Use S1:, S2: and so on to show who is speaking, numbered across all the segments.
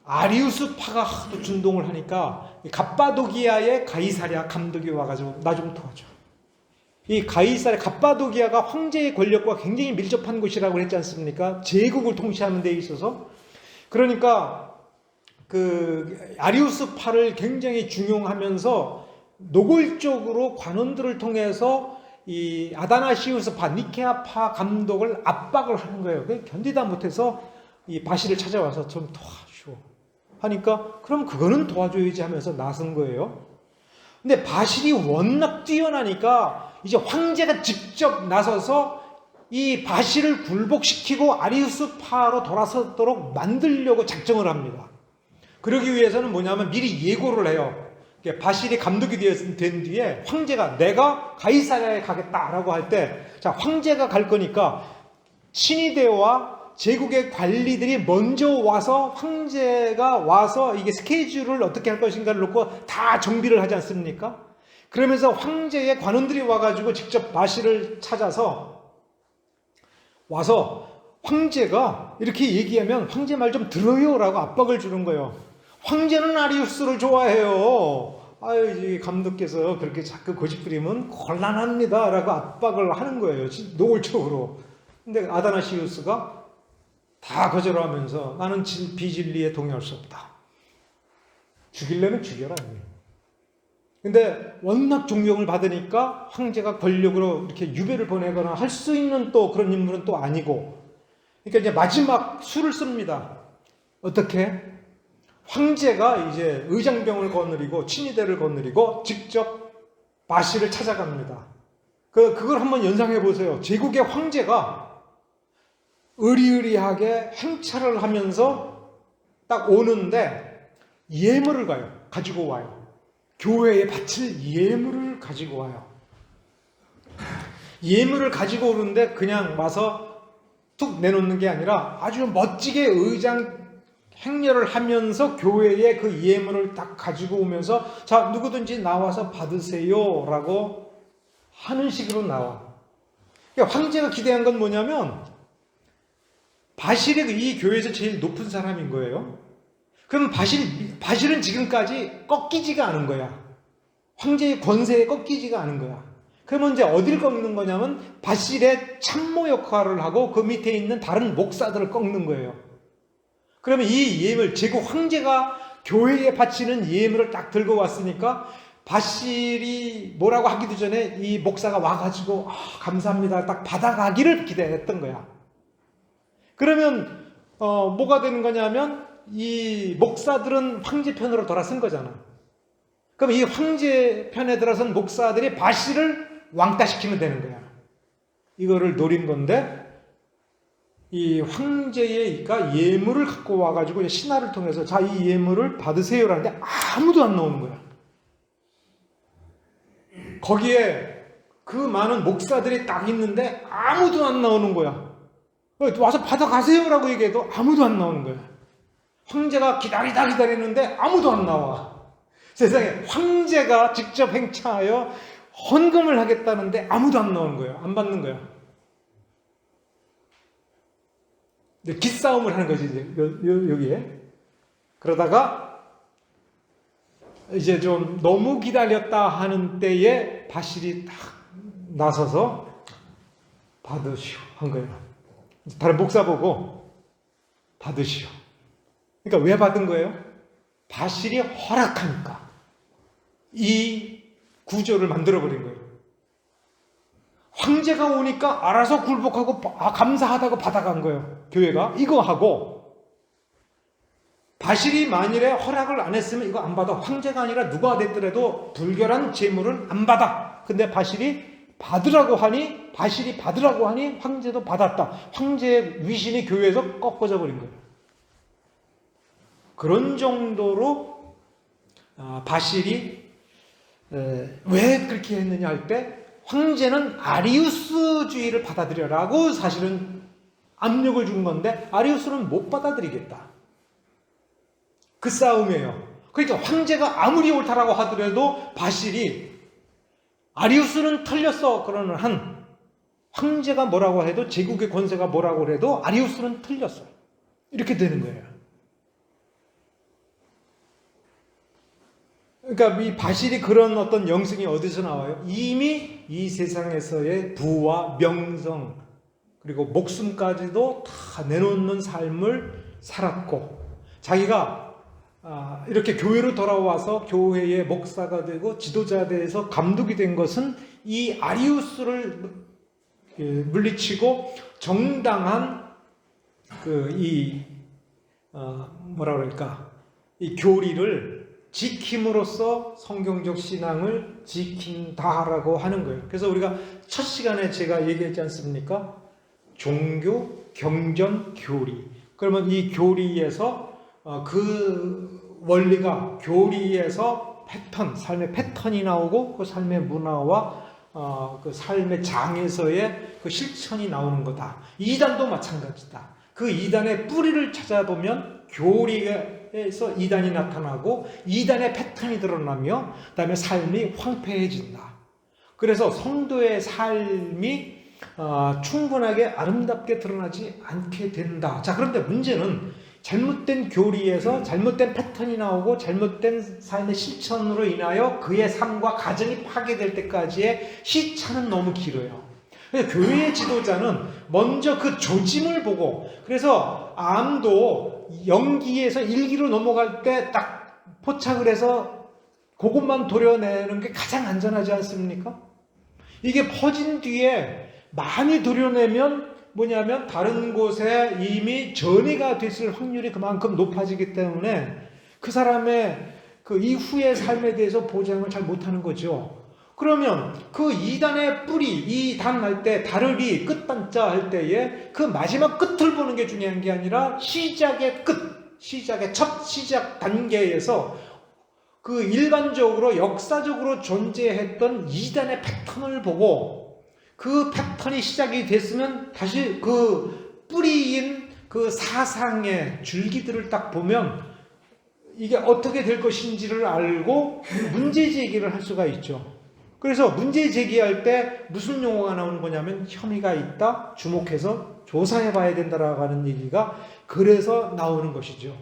S1: 아리우스파가 하도 준동을 하니까 갑바도기아의 가이사랴 감독이 와가지고 나 좀 도와줘. 이 가이사랴 갑바도기아가 황제의 권력과 굉장히 밀접한 곳이라고 했지 않습니까? 제국을 통치하는 데 있어서. 그러니까 그 아리우스파를 굉장히 중용하면서 노골적으로 관원들을 통해서 이 아다나시우스파, 니케아파 감독을 압박을 하는 거예요. 견디다 못해서 이 바실을 찾아와서 좀 도와줘 하니까 그럼 그거는 도와줘야지 하면서 나선 거예요. 근데 바실이 워낙 뛰어나니까 이제 황제가 직접 나서서 이 바실을 굴복시키고 아리우스파로 돌아서도록 만들려고 작정을 합니다. 그러기 위해서는 뭐냐면 미리 예고를 해요. 바실이 감독이 된 뒤에 황제가 내가 가이사랴에 가겠다라고 할 때, 자, 황제가 갈 거니까 친위대와 제국의 관리들이 먼저 와서 황제가 와서 이게 스케줄을 어떻게 할 것인가를 놓고 다 정비를 하지 않습니까? 그러면서 황제의 관원들이 와가지고 직접 바실을 찾아서 와서 황제가 이렇게 얘기하면 황제 말 좀 들어요라고 압박을 주는 거예요. 황제는 아리우스를 좋아해요. 아유, 이 감독께서 그렇게 자꾸 고집 부리면 곤란합니다 라고 압박을 하는 거예요. 노골적으로. 근데 아다나시우스가 다 거절하면서 나는 비진리에 동의할 수 없다. 죽이려면 죽여라. 근데 워낙 존경을 받으니까 황제가 권력으로 이렇게 유배를 보내거나 할 수 있는 또 그런 인물은 또 아니고, 그러니까 이제 마지막 수를 씁니다. 어떻게? 황제가 이제 의장병을 거느리고 친위대를 거느리고 직접 바실을 찾아갑니다. 그걸 한번 연상해 보세요. 제국의 황제가 의리의리하게 행차를 하면서 딱 오는데 예물을 가지고 와요. 교회에 바칠 예물을 가지고 와요. 예물을 가지고 오는데 그냥 와서 툭 내놓는 게 아니라 아주 멋지게 의장 행렬을 하면서 교회에 그 예물을 딱 가지고 오면서 자, 누구든지 나와서 받으세요 라고 하는 식으로 나와. 그러니까 황제가 기대한 건 뭐냐면 바실이 이 교회에서 제일 높은 사람인 거예요. 그럼 바실은 지금까지 꺾이지가 않은 거야. 황제의 권세에 꺾이지가 않은 거야. 그러면 이제 어디를 꺾는 거냐면 바실의 참모 역할을 하고 그 밑에 있는 다른 목사들을 꺾는 거예요. 그러면 이 예물, 제국 황제가 교회에 바치는 예물을 딱 들고 왔으니까 바실이 뭐라고 하기도 전에 이 목사가 와가지고 감사합니다 딱 받아가기를 기대했던 거야. 그러면 뭐가 되는 거냐면 이 목사들은 황제 편으로 돌아선 거잖아. 그럼 이 황제 편에 들어선 목사들이 바실을 왕따시키면 되는 거야. 이거를 노린 건데 이 황제가 예물을 갖고 와가지고 신하를 통해서 자, 이 예물을 받으세요라는데 아무도 안 나오는 거야. 거기에 그 많은 목사들이 딱 있는데 아무도 안 나오는 거야. 와서 받아가세요라고 얘기해도 아무도 안 나오는 거야. 황제가 기다리는데 아무도 안 나와. 세상에 황제가 직접 행차하여 헌금을 하겠다는데 아무도 안 나오는 거예요. 안 받는 거야. 기싸움을 하는 거지, 이제, 여기에. 그러다가, 이제 좀 너무 기다렸다 하는 때에 바실이 딱 나서서 받으시오 한 거예요. 다른 목사 보고 받으시오. 그러니까 왜 받은 거예요? 바실이 허락하니까. 이 구조를 만들어버린 거예요. 황제가 오니까 알아서 굴복하고 감사하다고 받아간 거예요. 교회가 이거 하고 바실이 만일에 허락을 안 했으면 이거 안 받아. 황제가 아니라 누가 됐더라도 불결한 재물은 안 받아. 근데 바실이 받으라고 하니 황제도 받았다. 황제의 위신이 교회에서 꺾어져 버린 거예요. 그런 정도로 바실이 왜 그렇게 했느냐 할 때 황제는 아리우스주의를 받아들여라고 사실은 압력을 준 건데 아리우스는 못 받아들이겠다. 그 싸움이에요. 그러니까 황제가 아무리 옳다라고 하더라도 바실이 아리우스는 틀렸어 그러는 한 황제가 뭐라고 해도 제국의 권세가 뭐라고 해도 아리우스는 틀렸어. 이렇게 되는 거예요. 그러니까 이 바실이 그런 어떤 영성이 어디서 나와요? 이미 이 세상에서의 부와 명성 그리고 목숨까지도 다 내놓는 삶을 살았고 자기가 이렇게 교회로 돌아와서 교회의 목사가 되고 지도자에 대해서 감독이 된 것은 이 아리우스를 물리치고 정당한 뭐라 그럴까 이 교리를 지킴으로써 성경적 신앙을 지킨다라고 하는 거예요. 그래서 우리가 첫 시간에 제가 얘기했지 않습니까? 종교, 경전, 교리. 그러면 이 교리에서 그 원리가 교리에서 패턴, 삶의 패턴이 나오고 그 삶의 문화와 그 삶의 장에서의 그 실천이 나오는 거다. 이단도 마찬가지다. 그 이단의 뿌리를 찾아보면 교리에서 이단이 나타나고 이단의 패턴이 드러나며 그다음에 삶이 황폐해진다. 그래서 성도의 삶이 충분하게 아름답게 드러나지 않게 된다. 자, 그런데 문제는 잘못된 교리에서 잘못된 패턴이 나오고 잘못된 삶의 실천으로 인하여 그의 삶과 가정이 파괴될 때까지의 시차는 너무 길어요. 교회의 지도자는 먼저 그 조짐을 보고 그래서 암도 연기에서 일기로 넘어갈 때 딱 포착을 해서 그것만 도려내는 게 가장 안전하지 않습니까? 이게 퍼진 뒤에 많이 도려내면 뭐냐면 다른 곳에 이미 전이가 됐을 확률이 그만큼 높아지기 때문에 그 사람의 그 이후의 삶에 대해서 보장을 잘 못하는 거죠. 그러면 그 이단의 뿌리, 이단 할 때 다르리 끝단자 할 때에 그 마지막 끝을 보는 게 중요한 게 아니라 시작의 끝, 시작의 첫 시작 단계에서 그 일반적으로 역사적으로 존재했던 이단의 패턴을 보고 그 패턴이 시작이 됐으면 다시 그 뿌리인 그 사상의 줄기들을 딱 보면 이게 어떻게 될 것인지를 알고 문제 제기를 할 수가 있죠. 그래서 문제 제기할 때 무슨 용어가 나오는 거냐면 혐의가 있다, 주목해서 조사해 봐야 된다라고 하는 얘기가 그래서 나오는 것이죠.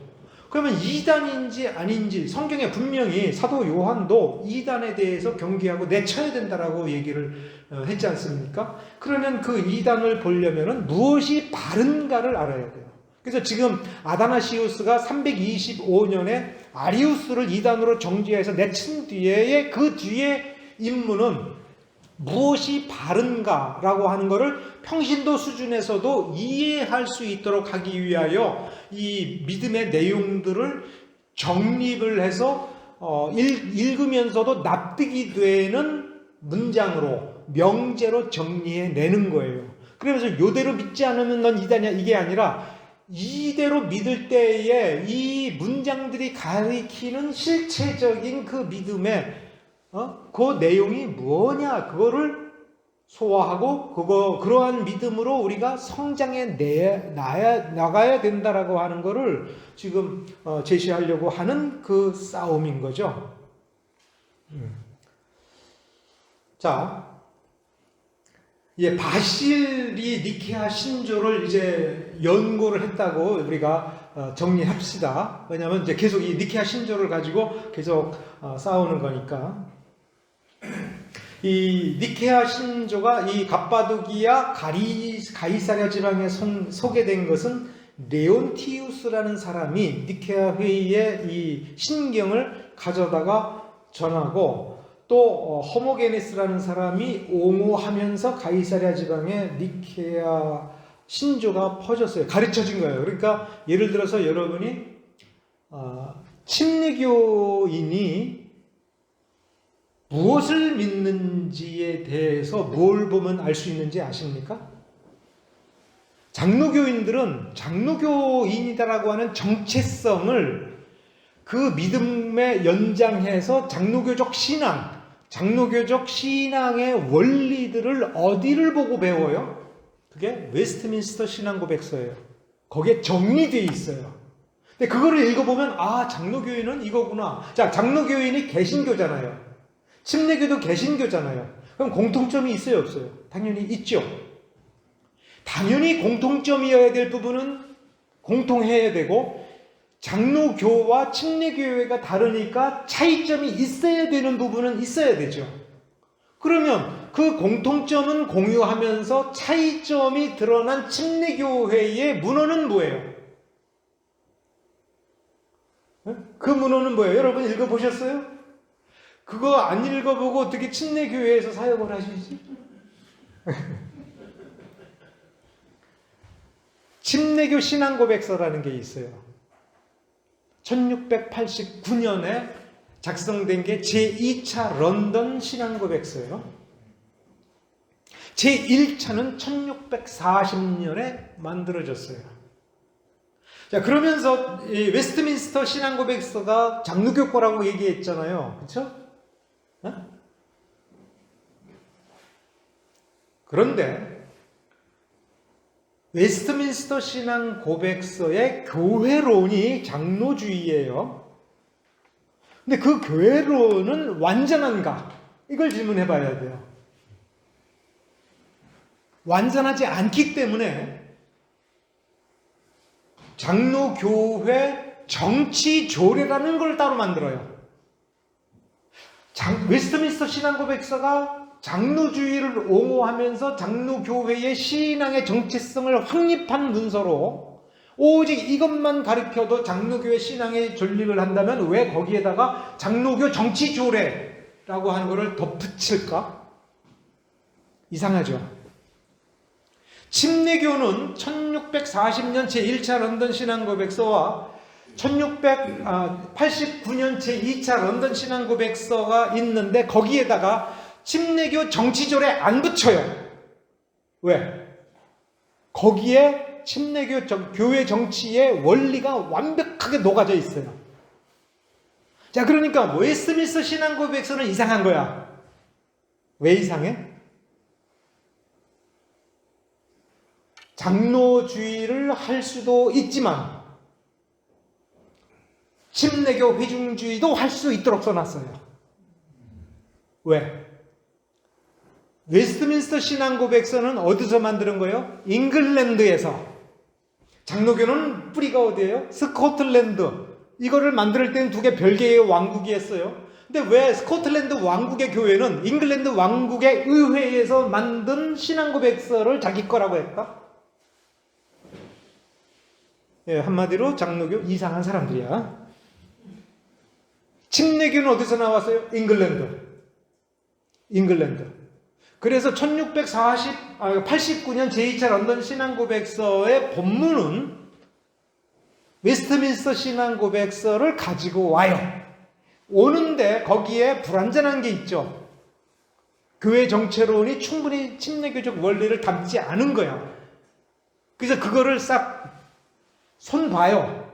S1: 그러면 이단인지 아닌지 성경에 분명히 사도 요한도 이단에 대해서 경계하고 내쳐야 된다라고 얘기를 했지 않습니까? 그러면 그 이단을 보려면은 무엇이 바른가를 알아야 돼요. 그래서 지금 아다나시우스가 325년에 아리우스를 이단으로 정죄해서 내친 뒤에 그 뒤에 임무는 무엇이 바른가라고 하는 것을 평신도 수준에서도 이해할 수 있도록 하기 위하여 이 믿음의 내용들을 정립을 해서 읽으면서도 납득이 되는 문장으로 명제로 정리해내는 거예요. 그러면서 요대로 믿지 않으면 넌 이단이야 이게 아니라 이대로 믿을 때에 이 문장들이 가리키는 실체적인 그 믿음의 그 내용이 뭐냐 그거를 소화하고 그러한 믿음으로 우리가 성장해 나가야 된다라고 하는 거를 지금 제시하려고 하는 그 싸움인 거죠. 자, 바실이 니케아 신조를 이제 연구를 했다고 우리가 정리합시다. 왜냐하면 이제 계속 이 니케아 신조를 가지고 계속 싸우는 거니까. 이 니케아 신조가 이 갑바도기아 가이사랴 지방에 소개된 것은 레온티우스라는 사람이 니케아 회의에 이 신경을 가져다가 전하고 또 호모게네스라는 사람이 옹호하면서 가이사랴 지방에 니케아 신조가 퍼졌어요. 가르쳐진 거예요. 그러니까 예를 들어서 여러분이 침례교인이 무엇을 믿는지에 대해서 뭘 보면 알 수 있는지 아십니까? 장로교인들은 장로교인이다라고 하는 정체성을 그 믿음에 연장해서 장로교적 신앙의 원리들을 어디를 보고 배워요? 그게 웨스트민스터 신앙고백서예요. 거기에 정리되어 있어요. 근데 그거를 읽어보면 장로교인은 이거구나. 자, 장로교인이 개신교잖아요. 침례교도 개신교잖아요. 그럼 공통점이 있어요, 없어요? 당연히 있죠. 당연히 공통점이어야 될 부분은 공통해야 되고 장로교와 침례교회가 다르니까 차이점이 있어야 되는 부분은 있어야 되죠. 그러면 그 공통점은 공유하면서 차이점이 드러난 침례교회의 문헌은 뭐예요? 그 문헌은 뭐예요? 여러분 읽어보셨어요? 그거 안 읽어보고 어떻게 침례교회에서 사역을 하시지? 침례교 신앙고백서라는 게 있어요. 1689년에 작성된 게 제2차 런던 신앙고백서예요. 제1차는 1640년에 만들어졌어요. 자, 그러면서 이 웨스트민스터 신앙고백서가 장로교 거라고 얘기했잖아요. 그렇죠? 그런데 웨스트민스터 신앙고백서의 교회론이 장로주의예요. 근데 그 교회론은 완전한가? 이걸 질문해 봐야 돼요. 완전하지 않기 때문에 장로교회 정치조례라는 걸 따로 만들어요. 웨스트민스터 신앙고백서가 장로주의를 옹호하면서 장로교회의 신앙의 정체성을 확립한 문서로 오직 이것만 가르쳐도 장로교회 신앙의 존립을 한다면 왜 거기에다가 장로교 정치조례라고 하는 것을 덧붙일까? 이상하죠. 침례교는 1640년 제1차 런던 신앙고백서와 1689년 제2차 런던 신앙고백서가 있는데 거기에다가 침례교 정치조례 안 붙여요. 왜? 거기에 침례교 교회 정치의 원리가 완벽하게 녹아져 있어요. 자, 그러니까 웨스트민스터 신앙고백서는 이상한 거야. 왜 이상해? 장로주의를 할 수도 있지만 침례교 회중주의도 할 수 있도록 써놨어요. 왜? 웨스트민스터 신앙고백서는 어디서 만드는 거예요? 잉글랜드에서. 장로교는 뿌리가 어디예요? 스코틀랜드. 이거를 만들 때는 두 개 별개의 왕국이었어요. 근데 왜 스코틀랜드 왕국의 교회는 잉글랜드 왕국의 의회에서 만든 신앙고백서를 자기 거라고 했다? 예, 한마디로 장로교 이상한 사람들이야. 침례교는 어디서 나왔어요? 잉글랜드. 그래서 1689년 제2차 런던 신앙고백서의 본문은 웨스트민스터 신앙고백서를 가지고 와요. 오는데 거기에 불완전한 게 있죠. 교회 정체론이 충분히 침례교적 원리를 담지 않은 거야. 그래서 그거를 싹 손봐요.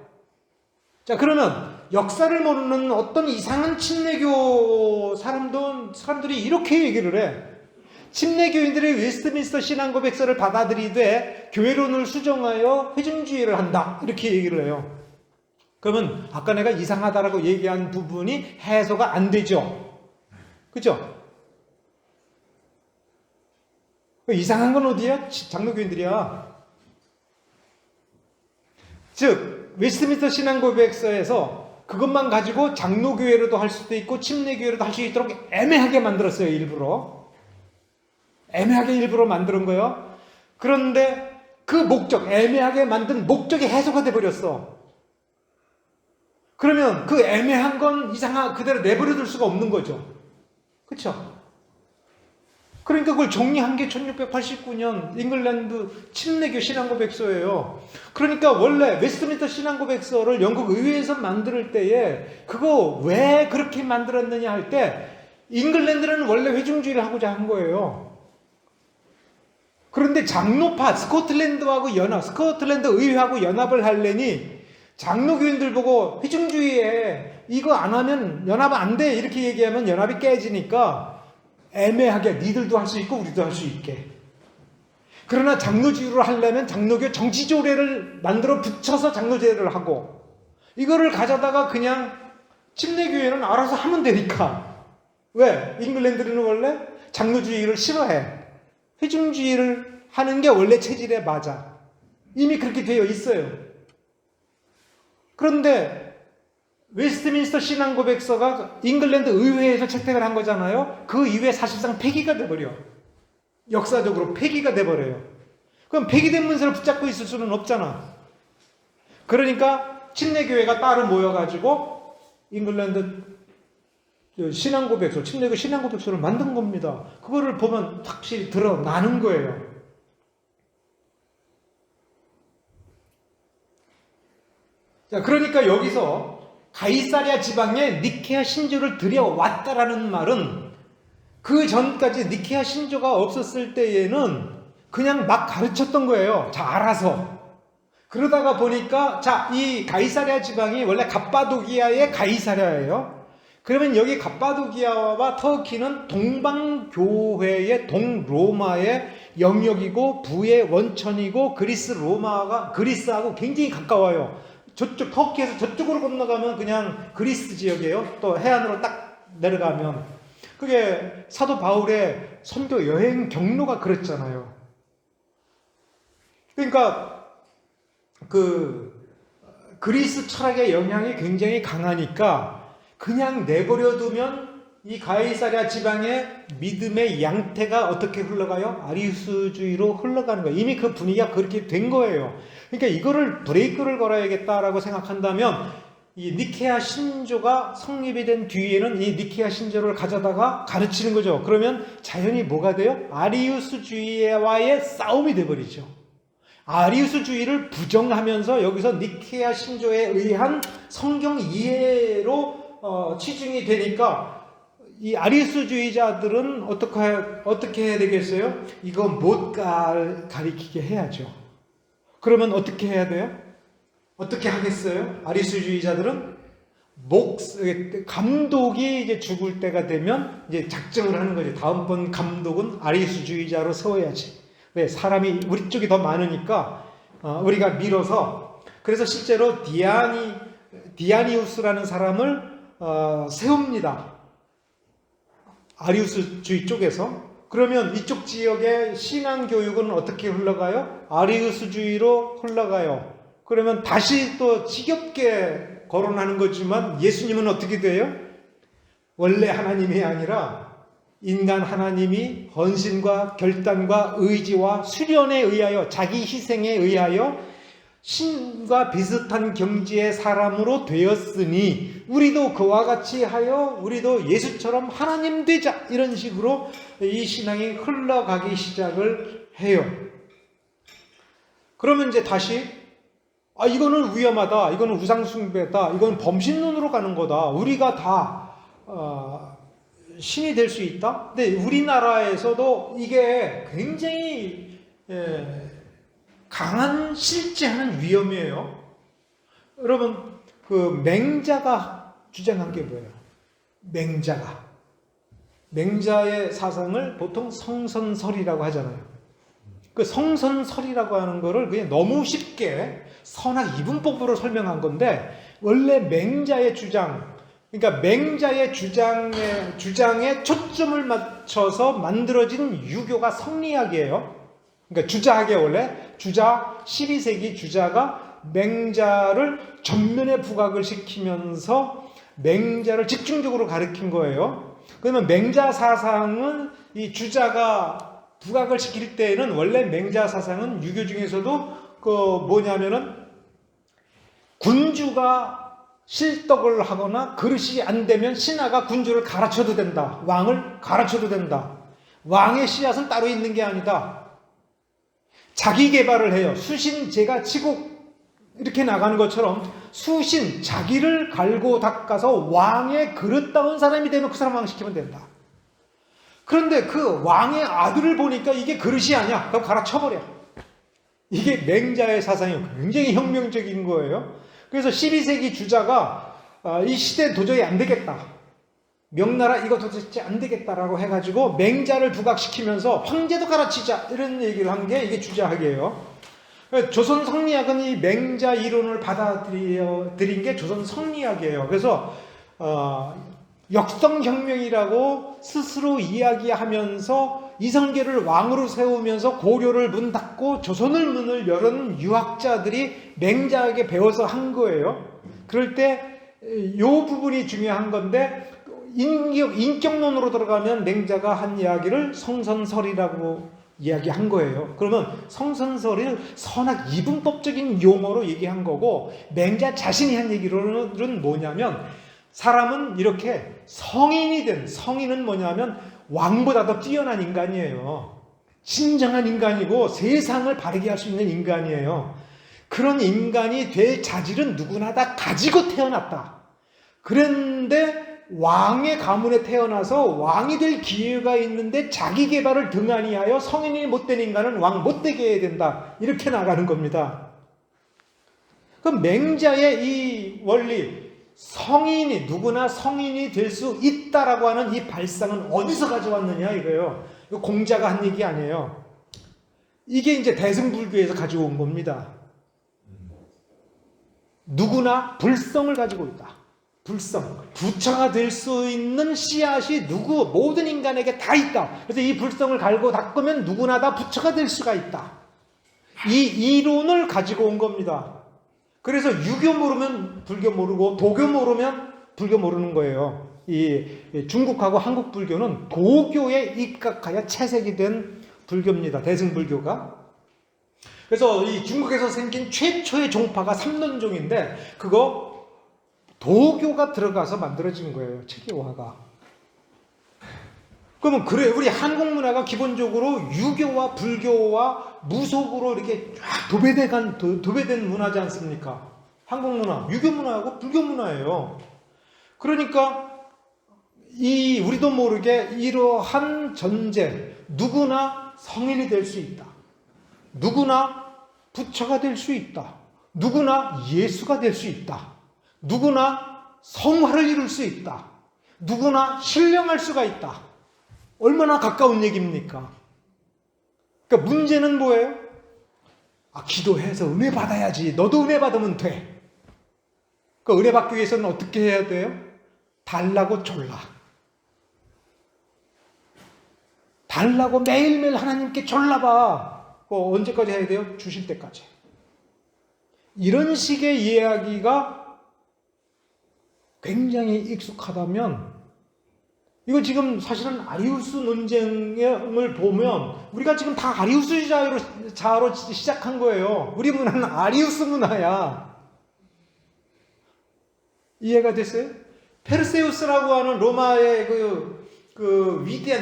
S1: 자, 그러면 역사를 모르는 어떤 이상한 침례교 사람들이 이렇게 얘기를 해. 침례교인들이 웨스트민스터 신앙고백서를 받아들이되 교회론을 수정하여 회중주의를 한다. 이렇게 얘기를 해요. 그러면 아까 내가 이상하다라고 얘기한 부분이 해소가 안 되죠. 그죠? 이상한 건 어디야? 장로교인들이야. 즉 웨스트민스터 신앙고백서에서 그것만 가지고 장로교회로도 할 수도 있고 침례교회로도 할 수 있도록 애매하게 만들었어요. 일부러 만드는 거예요. 그런데 그 목적, 애매하게 만든 목적이 해소가 돼버렸어. 그러면 그 애매한 건 그대로 내버려둘 수가 없는 거죠. 그렇죠? 그러니까 그걸 정리한 게 1689년 잉글랜드 침례교 신앙고백서예요. 그러니까 원래 웨스트민스터 신앙고백서를 영국 의회에서 만들 때에 그거 왜 그렇게 만들었느냐 할 때 잉글랜드는 원래 회중주의를 하고자 한 거예요. 그런데 장로파 스코틀랜드 의회하고 연합을 하려니 장로교인들 보고 회중주의에 이거 안 하면 연합 안 돼 이렇게 얘기하면 연합이 깨지니까 애매하게 니들도 할 수 있고 우리도 할 수 있게. 그러나 장로주의로 하려면 장로교 정치조례를 만들어 붙여서 장로제례를 하고 이거를 가져다가 그냥 침례교회는 알아서 하면 되니까. 왜? 잉글랜드는 원래 장로주의를 싫어해. 회중주의를 하는 게 원래 체질에 맞아. 이미 그렇게 되어 있어요. 그런데 웨스트민스터 신앙고백서가 잉글랜드 의회에서 채택을 한 거잖아요. 그 이후에 사실상 폐기가 돼버려. 역사적으로 폐기가 돼버려요. 그럼 폐기된 문서를 붙잡고 있을 수는 없잖아. 그러니까 침례교회가 따로 모여가지고 잉글랜드 신앙고백서, 침례교 신앙고백서를 만든 겁니다. 그거를 보면 확실히 드러나는 거예요. 자, 그러니까 여기서 가이사랴 지방에 니케아 신조를 들여왔다라는 말은 그 전까지 니케아 신조가 없었을 때에는 그냥 막 가르쳤던 거예요. 자, 알아서. 그러다가 보니까 이 가이사랴 지방이 원래 갑바도기아의 가이사랴예요. 그러면 여기 갑바도기아와 터키는 동방교회의 동로마의 영역이고 부의 원천이고 그리스하고 굉장히 가까워요. 저쪽 터키에서 저쪽으로 건너가면 그냥 그리스 지역이에요. 또 해안으로 딱 내려가면 그게 사도 바울의 선교 여행 경로가 그랬잖아요. 그러니까 그리스 철학의 영향이 굉장히 강하니까 그냥 내버려 두면 이 가이사랴 지방의 믿음의 양태가 어떻게 흘러가요? 아리우스주의로 흘러가는 거예요. 이미 그 분위기가 그렇게 된 거예요. 그러니까 이거를 브레이크를 걸어야겠다라고 생각한다면 이 니케아 신조가 성립이 된 뒤에는 이 니케아 신조를 가져다가 가르치는 거죠. 그러면 자연히 뭐가 돼요? 아리우스주의와의 싸움이 돼버리죠. 아리우스주의를 부정하면서 여기서 니케아 신조에 의한 성경 이해로 치중이 되니까 이 아리우스주의자들은 어떻게 해야 되겠어요? 이거 못 가리키게 해야죠. 그러면 어떻게 해야 돼요? 어떻게 하겠어요? 아리우스주의자들은 감독이 이제 죽을 때가 되면 이제 작정을 하는 거죠. 다음번 감독은 아리우스주의자로 세워야지. 왜? 사람이 우리 쪽이 더 많으니까 우리가 밀어서. 그래서 실제로 디아니우스라는 사람을 세웁니다. 아리우스주의 쪽에서. 그러면 이쪽 지역의 신앙교육은 어떻게 흘러가요? 아리우스주의로 흘러가요. 그러면 다시 또 지겹게 거론하는 거지만 예수님은 어떻게 돼요? 원래 하나님이 아니라 인간 하나님이 헌신과 결단과 의지와 수련에 의하여 자기 희생에 의하여 신과 비슷한 경지의 사람으로 되었으니 우리도 그와 같이 하여 우리도 예수처럼 하나님 되자, 이런 식으로 이 신앙이 흘러가기 시작을 해요. 그러면 이제 다시 이거는 위험하다, 이거는 우상숭배다, 이건 범신론으로 가는 거다, 우리가 다 신이 될 수 있다. 근데 우리나라에서도 이게 굉장히 강한 실제하는 위험이에요. 여러분, 맹자가 주장한 게 뭐예요? 맹자의 사상을 보통 성선설이라고 하잖아요. 그 성선설이라고 하는 거를 그냥 너무 쉽게 선악 이분법으로 설명한 건데, 원래 맹자의 주장, 그러니까 맹자의 주장에 초점을 맞춰서 만들어진 유교가 성리학이에요. 그러니까 주자학의 원래 12세기 주자가 맹자를 전면에 부각을 시키면서 맹자를 집중적으로 가르친 거예요. 그러면 맹자 사상은 이 주자가 부각을 시킬 때에는 원래 맹자 사상은 유교 중에서도 뭐냐면은 군주가 실덕을 하거나 그릇이 안 되면 신하가 군주를 갈아쳐도 된다. 왕을 갈아쳐도 된다. 왕의 씨앗은 따로 있는 게 아니다. 자기 개발을 해요. 수신 제가 치고 이렇게 나가는 것처럼 자기를 갈고 닦아서 왕의 그릇다운 사람이 되면 그 사람 왕시키면 된다. 그런데 그 왕의 아들을 보니까 이게 그릇이 아니야. 그럼 갈아쳐버려. 이게 맹자의 사상이 굉장히 혁명적인 거예요. 그래서 12세기 주자가 이 시대에 도저히 안 되겠다. 명나라 이거 도대체 안 되겠다라고 해가지고 맹자를 부각시키면서 황제도 갈아치자, 이런 얘기를 한 게 이게 주자학이에요. 조선 성리학은 이 맹자 이론을 받아들인 게 조선 성리학이에요. 그래서 역성혁명이라고 스스로 이야기하면서 이성계를 왕으로 세우면서 고려를 문 닫고 조선을 문을 열은 유학자들이 맹자에게 배워서 한 거예요. 그럴 때 요 부분이 중요한 건데 인격론으로 들어가면 맹자가 한 이야기를 성선설이라고 이야기한 거예요. 그러면 성선설을 선악 이분법적인 용어로 얘기한 거고 맹자 자신이 한 얘기로는 뭐냐면 사람은 이렇게 성인은 뭐냐면 왕보다 더 뛰어난 인간이에요. 진정한 인간이고 세상을 바르게 할 수 있는 인간이에요. 그런 인간이 될 자질은 누구나 다 가지고 태어났다. 그런데 왕의 가문에 태어나서 왕이 될 기회가 있는데 자기 개발을 등한히 하여 성인이 못된 인간은 왕 못되게 해야 된다. 이렇게 나가는 겁니다. 그럼 맹자의 이 원리, 누구나 성인이 될 수 있다라고 하는 이 발상은 어디서 가져왔느냐 이거예요. 이거 공자가 한 얘기 아니에요. 이게 이제 대승불교에서 가져온 겁니다. 누구나 불성을 가지고 있다. 불성, 부처가 될 수 있는 씨앗이 모든 인간에게 다 있다. 그래서 이 불성을 갈고 닦으면 누구나 다 부처가 될 수가 있다. 이 이론을 가지고 온 겁니다. 그래서 유교 모르면 불교 모르고 도교 모르면 불교 모르는 거예요. 이 중국하고 한국 불교는 도교에 입각하여 채색이 된 불교입니다. 대승불교가. 그래서 이 중국에서 생긴 최초의 종파가 삼론종인데 그거 도교가 들어가서 만들어진 거예요. 체계화가. 그러면 그래 우리 한국 문화가 기본적으로 유교와 불교와 무속으로 이렇게 쫙 도배된 문화지 않습니까? 한국 문화, 유교 문화하고 불교 문화예요. 그러니까 우리도 모르게 이러한 전제, 누구나 성인이 될 수 있다. 누구나 부처가 될 수 있다. 누구나 예수가 될 수 있다. 누구나 성화를 이룰 수 있다. 누구나 신령할 수가 있다. 얼마나 가까운 얘기입니까? 그러니까 문제는 뭐예요? 기도해서 은혜 받아야지. 너도 은혜 받으면 돼. 그 은혜 받기 위해서는 어떻게 해야 돼요? 달라고 졸라. 달라고 매일매일 하나님께 졸라봐. 언제까지 해야 돼요? 주실 때까지. 이런 식의 이야기가 굉장히 익숙하다면 이거 지금 사실은 아리우스 논쟁을 보면 우리가 지금 다 아리우스 자로 시작한 거예요. 우리 문화는 아리우스 문화야. 이해가 됐어요? 페르세우스라고 하는 로마의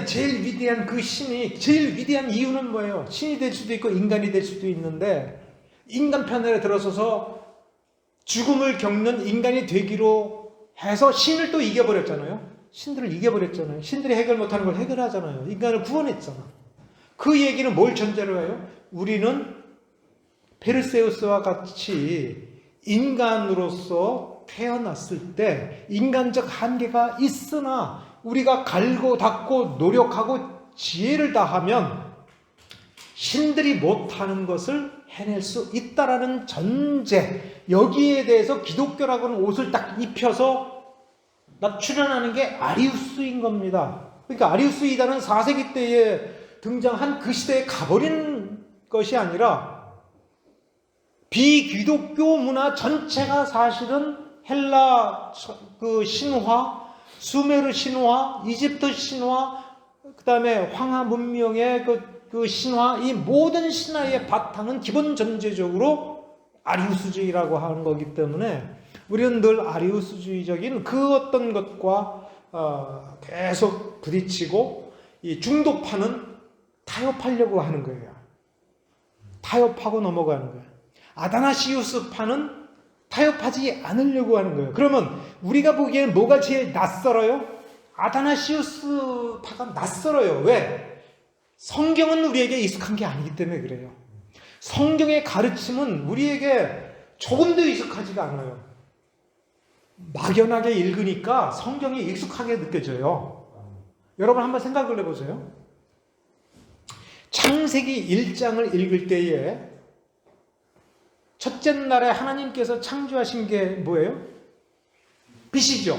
S1: 제일 위대한 그 신이, 제일 위대한 이유는 뭐예요? 신이 될 수도 있고 인간이 될 수도 있는데, 인간 편에 들어서서 죽음을 겪는 인간이 되기로 해서 신을 또 이겨버렸잖아요. 신들을 이겨버렸잖아요. 신들이 해결 못하는 걸 해결하잖아요. 인간을 구원했잖아. 그 얘기는 뭘 전제로 해요? 우리는 페르세우스와 같이 인간으로서 태어났을 때 인간적 한계가 있으나 우리가 갈고 닦고 노력하고 지혜를 다하면 신들이 못하는 것을 해낼 수 있다라는 전제, 여기에 대해서 기독교라고는 옷을 딱 입혀서 출연하는 게 아리우스인 겁니다. 그러니까 아리우스 이단은 4세기 때에 등장한 그 시대에 가버린 것이 아니라 비기독교 문화 전체가 사실은 헬라 그 신화, 수메르 신화, 이집트 신화, 그 다음에 황하 문명의 그 신화, 이 모든 신화의 바탕은 기본 전제적으로 아리우스주의라고 하는 거기 때문에 우리는 늘 아리우스주의적인 그 어떤 것과 계속 부딪히고 이 중도파는 타협하려고 하는 거예요. 타협하고 넘어가는 거예요. 아다나시우스파는 타협하지 않으려고 하는 거예요. 그러면 우리가 보기에는 뭐가 제일 낯설어요? 아다나시우스파가 낯설어요. 왜? 성경은 우리에게 익숙한 게 아니기 때문에 그래요. 성경의 가르침은 우리에게 조금도 익숙하지가 않아요. 막연하게 읽으니까 성경이 익숙하게 느껴져요. 여러분 한번 생각을 해보세요. 창세기 1장을 읽을 때에 첫째 날에 하나님께서 창조하신 게 뭐예요? 빛이죠.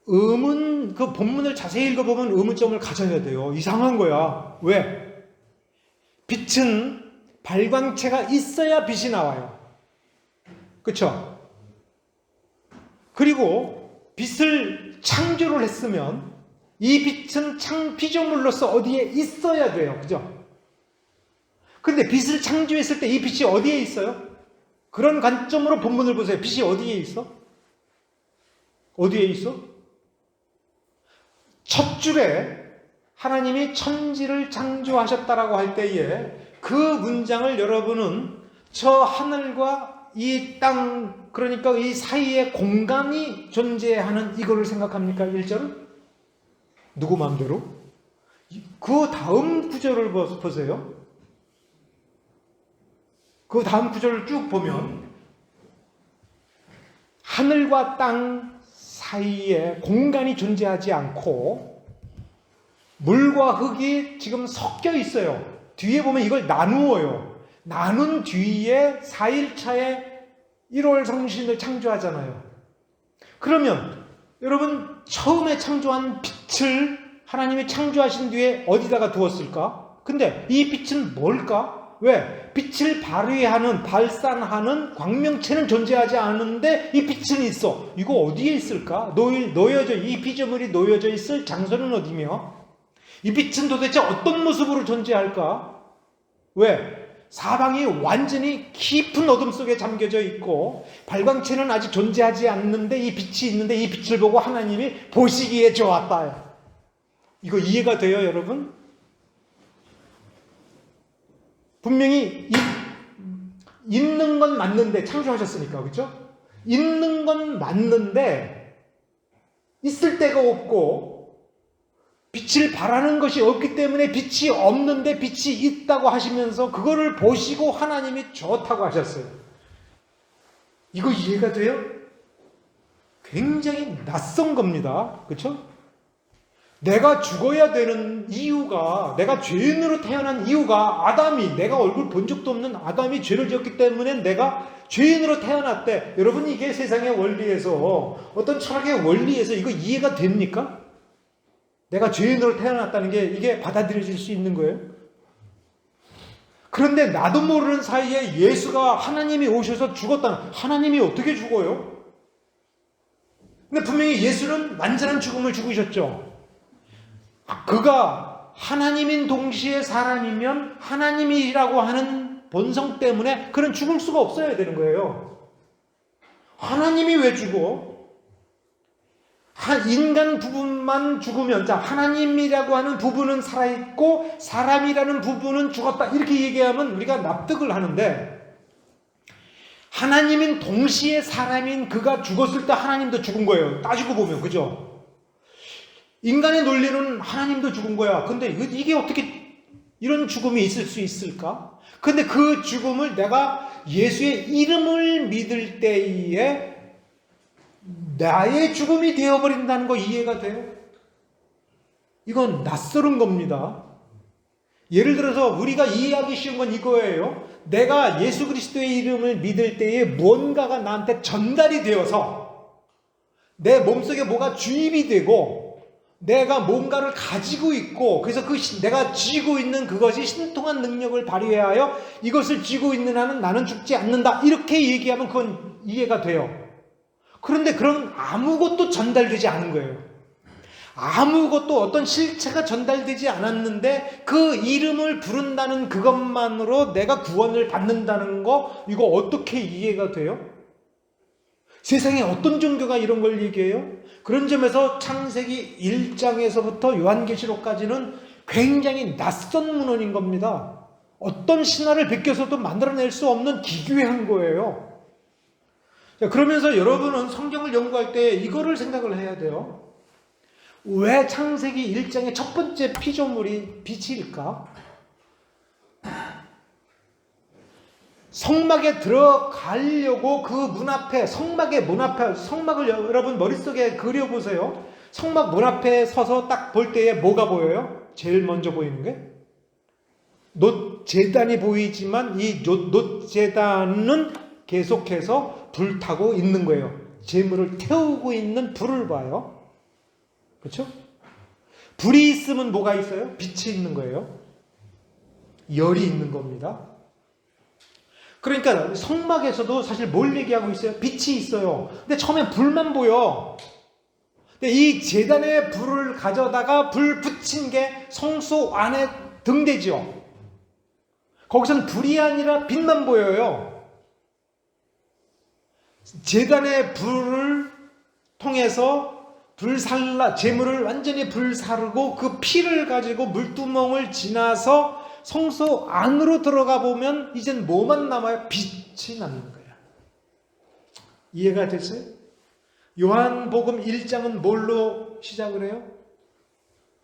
S1: 그 본문을 자세히 읽어보면 의문점을 가져야 돼요. 이상한 거야. 왜? 빛은 발광체가 있어야 빛이 나와요. 그쵸? 그리고 빛을 창조를 했으면 이 빛은 피조물로서 어디에 있어야 돼요. 그죠? 그런데 빛을 창조했을 때 이 빛이 어디에 있어요? 그런 관점으로 본문을 보세요. 빛이 어디에 있어? 어디에 있어? 첫 줄에 하나님이 천지를 창조하셨다라고 할 때에 그 문장을 여러분은 저 하늘과 이 땅, 그러니까 이 사이에 공간이 존재하는 이거를 생각합니까? 1절은? 누구 마음대로? 그 다음 구절을 보세요. 그 다음 구절을 쭉 보면 하늘과 땅 사이에 공간이 존재하지 않고 물과 흙이 지금 섞여 있어요. 뒤에 보면 이걸 나누어요. 나눈 뒤에 4일차에 1월 성신을 창조하잖아요. 그러면 여러분 처음에 창조한 빛을 하나님이 창조하신 뒤에 어디다가 두었을까? 근데 이 빛은 뭘까? 왜? 빛을 발산하는 광명체는 존재하지 않는데 이 빛은 있어. 이거 어디에 있을까? 이 피조물이 놓여져 있을 장소는 어디며? 이 빛은 도대체 어떤 모습으로 존재할까? 왜? 사방이 완전히 깊은 어둠 속에 잠겨져 있고 발광체는 아직 존재하지 않는데 이 빛이 있는데 이 빛을 보고 하나님이 보시기에 좋았다. 이거 이해가 돼요, 여러분? 분명히 있는 건 맞는데 창조하셨으니까, 그렇죠? 있는 건 맞는데 있을 데가 없고 빛을 발하는 것이 없기 때문에 빛이 없는데 빛이 있다고 하시면서 그거를 보시고 하나님이 좋다고 하셨어요. 이거 이해가 돼요? 굉장히 낯선 겁니다. 그렇죠? 내가 죽어야 되는 이유가, 내가 죄인으로 태어난 이유가 내가 얼굴 본 적도 없는 아담이 죄를 지었기 때문에 내가 죄인으로 태어났대. 여러분 이게 세상의 원리에서, 어떤 철학의 원리에서 이거 이해가 됩니까? 내가 죄인으로 태어났다는 게 이게 받아들여질 수 있는 거예요? 그런데 나도 모르는 사이에 예수가 하나님이 오셔서 죽었다는, 하나님이 어떻게 죽어요? 근데 분명히 예수는 완전한 죽음을 죽으셨죠. 그가 하나님인 동시에 사람이면 하나님이라고 하는 본성 때문에 그는 죽을 수가 없어야 되는 거예요. 하나님이 왜 죽어? 인간 부분만 죽으면, 하나님이라고 하는 부분은 살아있고 사람이라는 부분은 죽었다, 이렇게 얘기하면 우리가 납득을 하는데, 하나님인 동시에 사람인 그가 죽었을 때 하나님도 죽은 거예요. 따지고 보면, 그죠? 인간의 논리는 하나님도 죽은 거야. 근데 이게 어떻게 이런 죽음이 있을 수 있을까? 근데 그 죽음을 내가 예수의 이름을 믿을 때에 나의 죽음이 되어버린다는 거 이해가 돼요? 이건 낯설은 겁니다. 예를 들어서 우리가 이해하기 쉬운 건 이거예요. 내가 예수 그리스도의 이름을 믿을 때에 무언가가 나한테 전달이 되어서 내 몸속에 뭐가 주입이 되고 내가 뭔가를 가지고 있고, 그래서 내가 쥐고 있는 그것이 신통한 능력을 발휘하여 이것을 쥐고 있는 한은 나는 죽지 않는다, 이렇게 얘기하면 그건 이해가 돼요. 그런데 그런 아무것도 전달되지 않은 거예요. 아무것도, 어떤 실체가 전달되지 않았는데 그 이름을 부른다는 그것만으로 내가 구원을 받는다는 거, 이거 어떻게 이해가 돼요? 세상에 어떤 종교가 이런 걸 얘기해요? 그런 점에서 창세기 1장에서부터 요한계시록까지는 굉장히 낯선 문헌인 겁니다. 어떤 신화를 베껴서도 만들어낼 수 없는 기괴한 거예요. 자, 그러면서 여러분은 성경을 연구할 때 이거를 생각을 해야 돼요. 왜 창세기 1장의 첫 번째 피조물이 빛일까? 성막에 들어가려고 그 문 앞에, 성막을 여러분 머릿속에 그려보세요. 성막 문 앞에 서서 딱 볼 때에 뭐가 보여요? 제일 먼저 보이는 게? 놋제단이 보이지만 이 놋제단은 계속해서 불타고 있는 거예요. 재물을 태우고 있는 불을 봐요. 그렇죠? 불이 있으면 뭐가 있어요? 빛이 있는 거예요. 열이 있는 겁니다. 그러니까 성막에서도 사실 뭘 얘기하고 있어요? 빛이 있어요. 근데 처음엔 불만 보여. 근데 이 제단에 불을 가져다가 불 붙인 게 성소 안에 등대죠. 거기서는 불이 아니라 빛만 보여요. 제단의 불을 통해서 재물을 완전히 불사르고 그 피를 가지고 물두멍을 지나서 성소 안으로 들어가 보면 이젠 뭐만 남아요? 빛이 남는 거예요. 이해가 됐어요? 요한복음 1장은 뭘로 시작을 해요?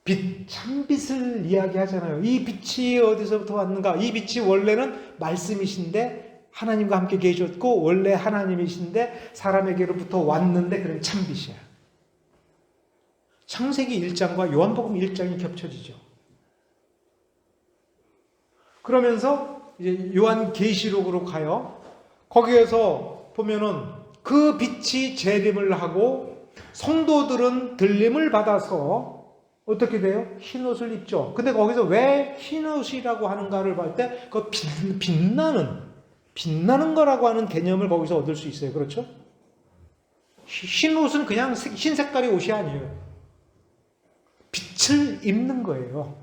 S1: 빛, 참빛을 이야기하잖아요. 이 빛이 어디서부터 왔는가? 이 빛이 원래는 말씀이신데 하나님과 함께 계셨고 원래 하나님이신데 사람에게로부터 왔는데 그런 참빛이야. 창세기 1장과 요한복음 1장이 겹쳐지죠. 그러면서 이제 요한계시록으로 가요. 거기에서 보면은 그 빛이 재림을 하고 성도들은 들림을 받아서 어떻게 돼요? 흰옷을 입죠. 근데 거기서 왜 흰옷이라고 하는가를 볼 때 그 빛나는 거라고 하는 개념을 거기서 얻을 수 있어요. 그렇죠? 흰옷은 그냥 흰 색깔의 옷이 아니에요. 빛을 입는 거예요.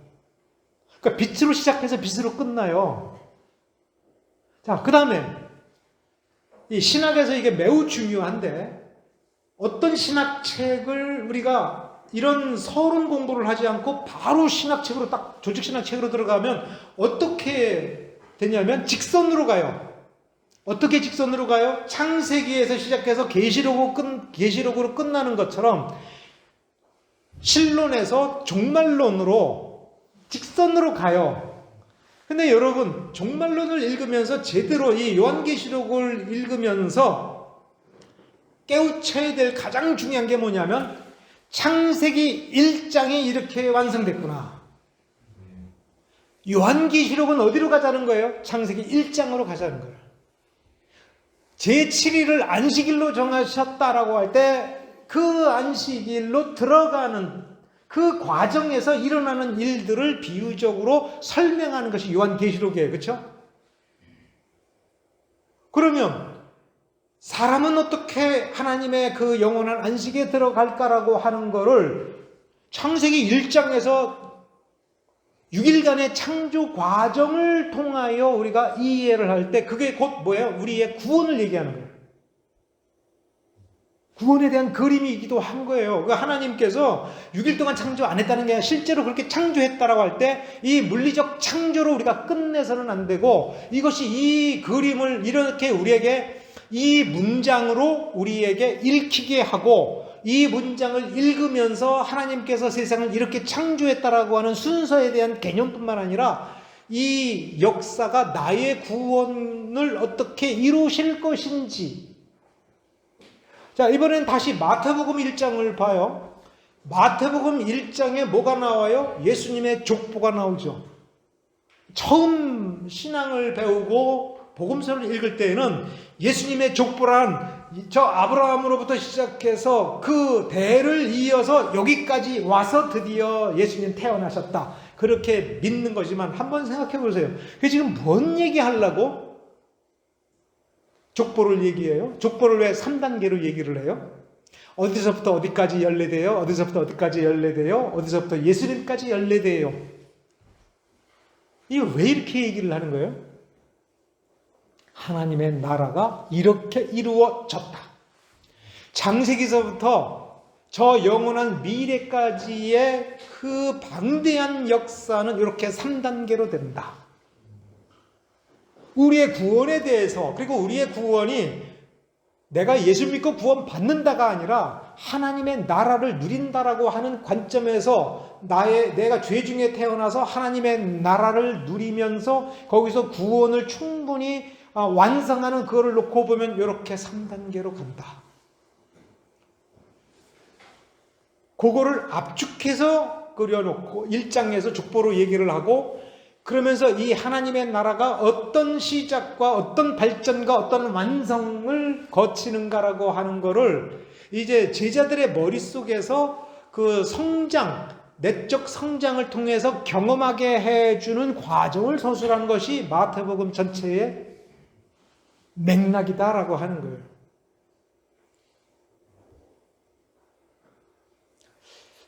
S1: 그러니까 빛으로 시작해서 빛으로 끝나요. 자, 그 다음에 이 신학에서 이게 매우 중요한데 어떤 신학책을 우리가 이런 서론 공부를 하지 않고 바로 신학책으로 딱 조직 신학책으로 들어가면 어떻게 되냐면 직선으로 가요. 어떻게 직선으로 가요? 창세기에서 시작해서 계시록으로 끝나는 것처럼 신론에서 종말론으로 직선으로 가요. 근데 여러분 종말론을 읽으면서 제대로 이 요한계시록을 읽으면서 깨우쳐야 될 가장 중요한 게 뭐냐면 창세기 1장이 이렇게 완성됐구나. 요한계시록은 어디로 가자는 거예요? 창세기 1장으로 가자는 거예요. 제7일을 안식일로 정하셨다라고 할 때 그 안식일로 들어가는 그 과정에서 일어나는 일들을 비유적으로 설명하는 것이 요한계시록이에요. 그렇죠? 그러면 사람은 어떻게 하나님의 그 영원한 안식에 들어갈까라고 하는 거를 창세기 1장에서 6일간의 창조 과정을 통하여 우리가 이해를 할 때 그게 곧 뭐예요? 우리의 구원을 얘기하는 거예요. 구원에 대한 그림이기도 한 거예요. 하나님께서 6일 동안 창조 안 했다는 게 아니라 실제로 그렇게 창조했다라고 할 때 이 물리적 창조로 우리가 끝내서는 안 되고 이것이 이 그림을 이렇게 우리에게 이 문장으로 우리에게 읽히게 하고 이 문장을 읽으면서 하나님께서 세상을 이렇게 창조했다라고 하는 순서에 대한 개념뿐만 아니라 이 역사가 나의 구원을 어떻게 이루실 것인지. 자, 이번엔 다시 마태복음 1장을 봐요. 마태복음 1장에 뭐가 나와요? 예수님의 족보가 나오죠. 처음 신앙을 배우고 복음서를 읽을 때에는 예수님의 족보란 저 아브라함으로부터 시작해서 그 대를 이어서 여기까지 와서 드디어 예수님 태어나셨다. 그렇게 믿는 거지만 한번 생각해 보세요. 그게 지금 뭔 얘기하려고 족보를 얘기해요? 족보를 왜 3단계로 얘기를 해요? 어디서부터 어디까지 연례돼요? 어디서부터 어디까지 연례돼요? 어디서부터 예수님까지 연례돼요? 이거 왜 이렇게 얘기를 하는 거예요? 하나님의 나라가 이렇게 이루어졌다. 창세기서부터 저 영원한 미래까지의 그 방대한 역사는 이렇게 3단계로 된다. 우리의 구원에 대해서, 그리고 우리의 구원이 내가 예수 믿고 구원 받는다가 아니라 하나님의 나라를 누린다라고 하는 관점에서 내가 죄 중에 태어나서 하나님의 나라를 누리면서 거기서 구원을 충분히 완성하는 그거를 놓고 보면 이렇게 3단계로 간다. 그거를 압축해서 그려놓고 1장에서 족보로 얘기를 하고 그러면서 이 하나님의 나라가 어떤 시작과 어떤 발전과 어떤 완성을 거치는가라고 하는 거를 이제 제자들의 머릿속에서 그 성장, 내적 성장을 통해서 경험하게 해주는 과정을 서술한 것이 마태복음 전체의 맥락이다라고 하는 거예요.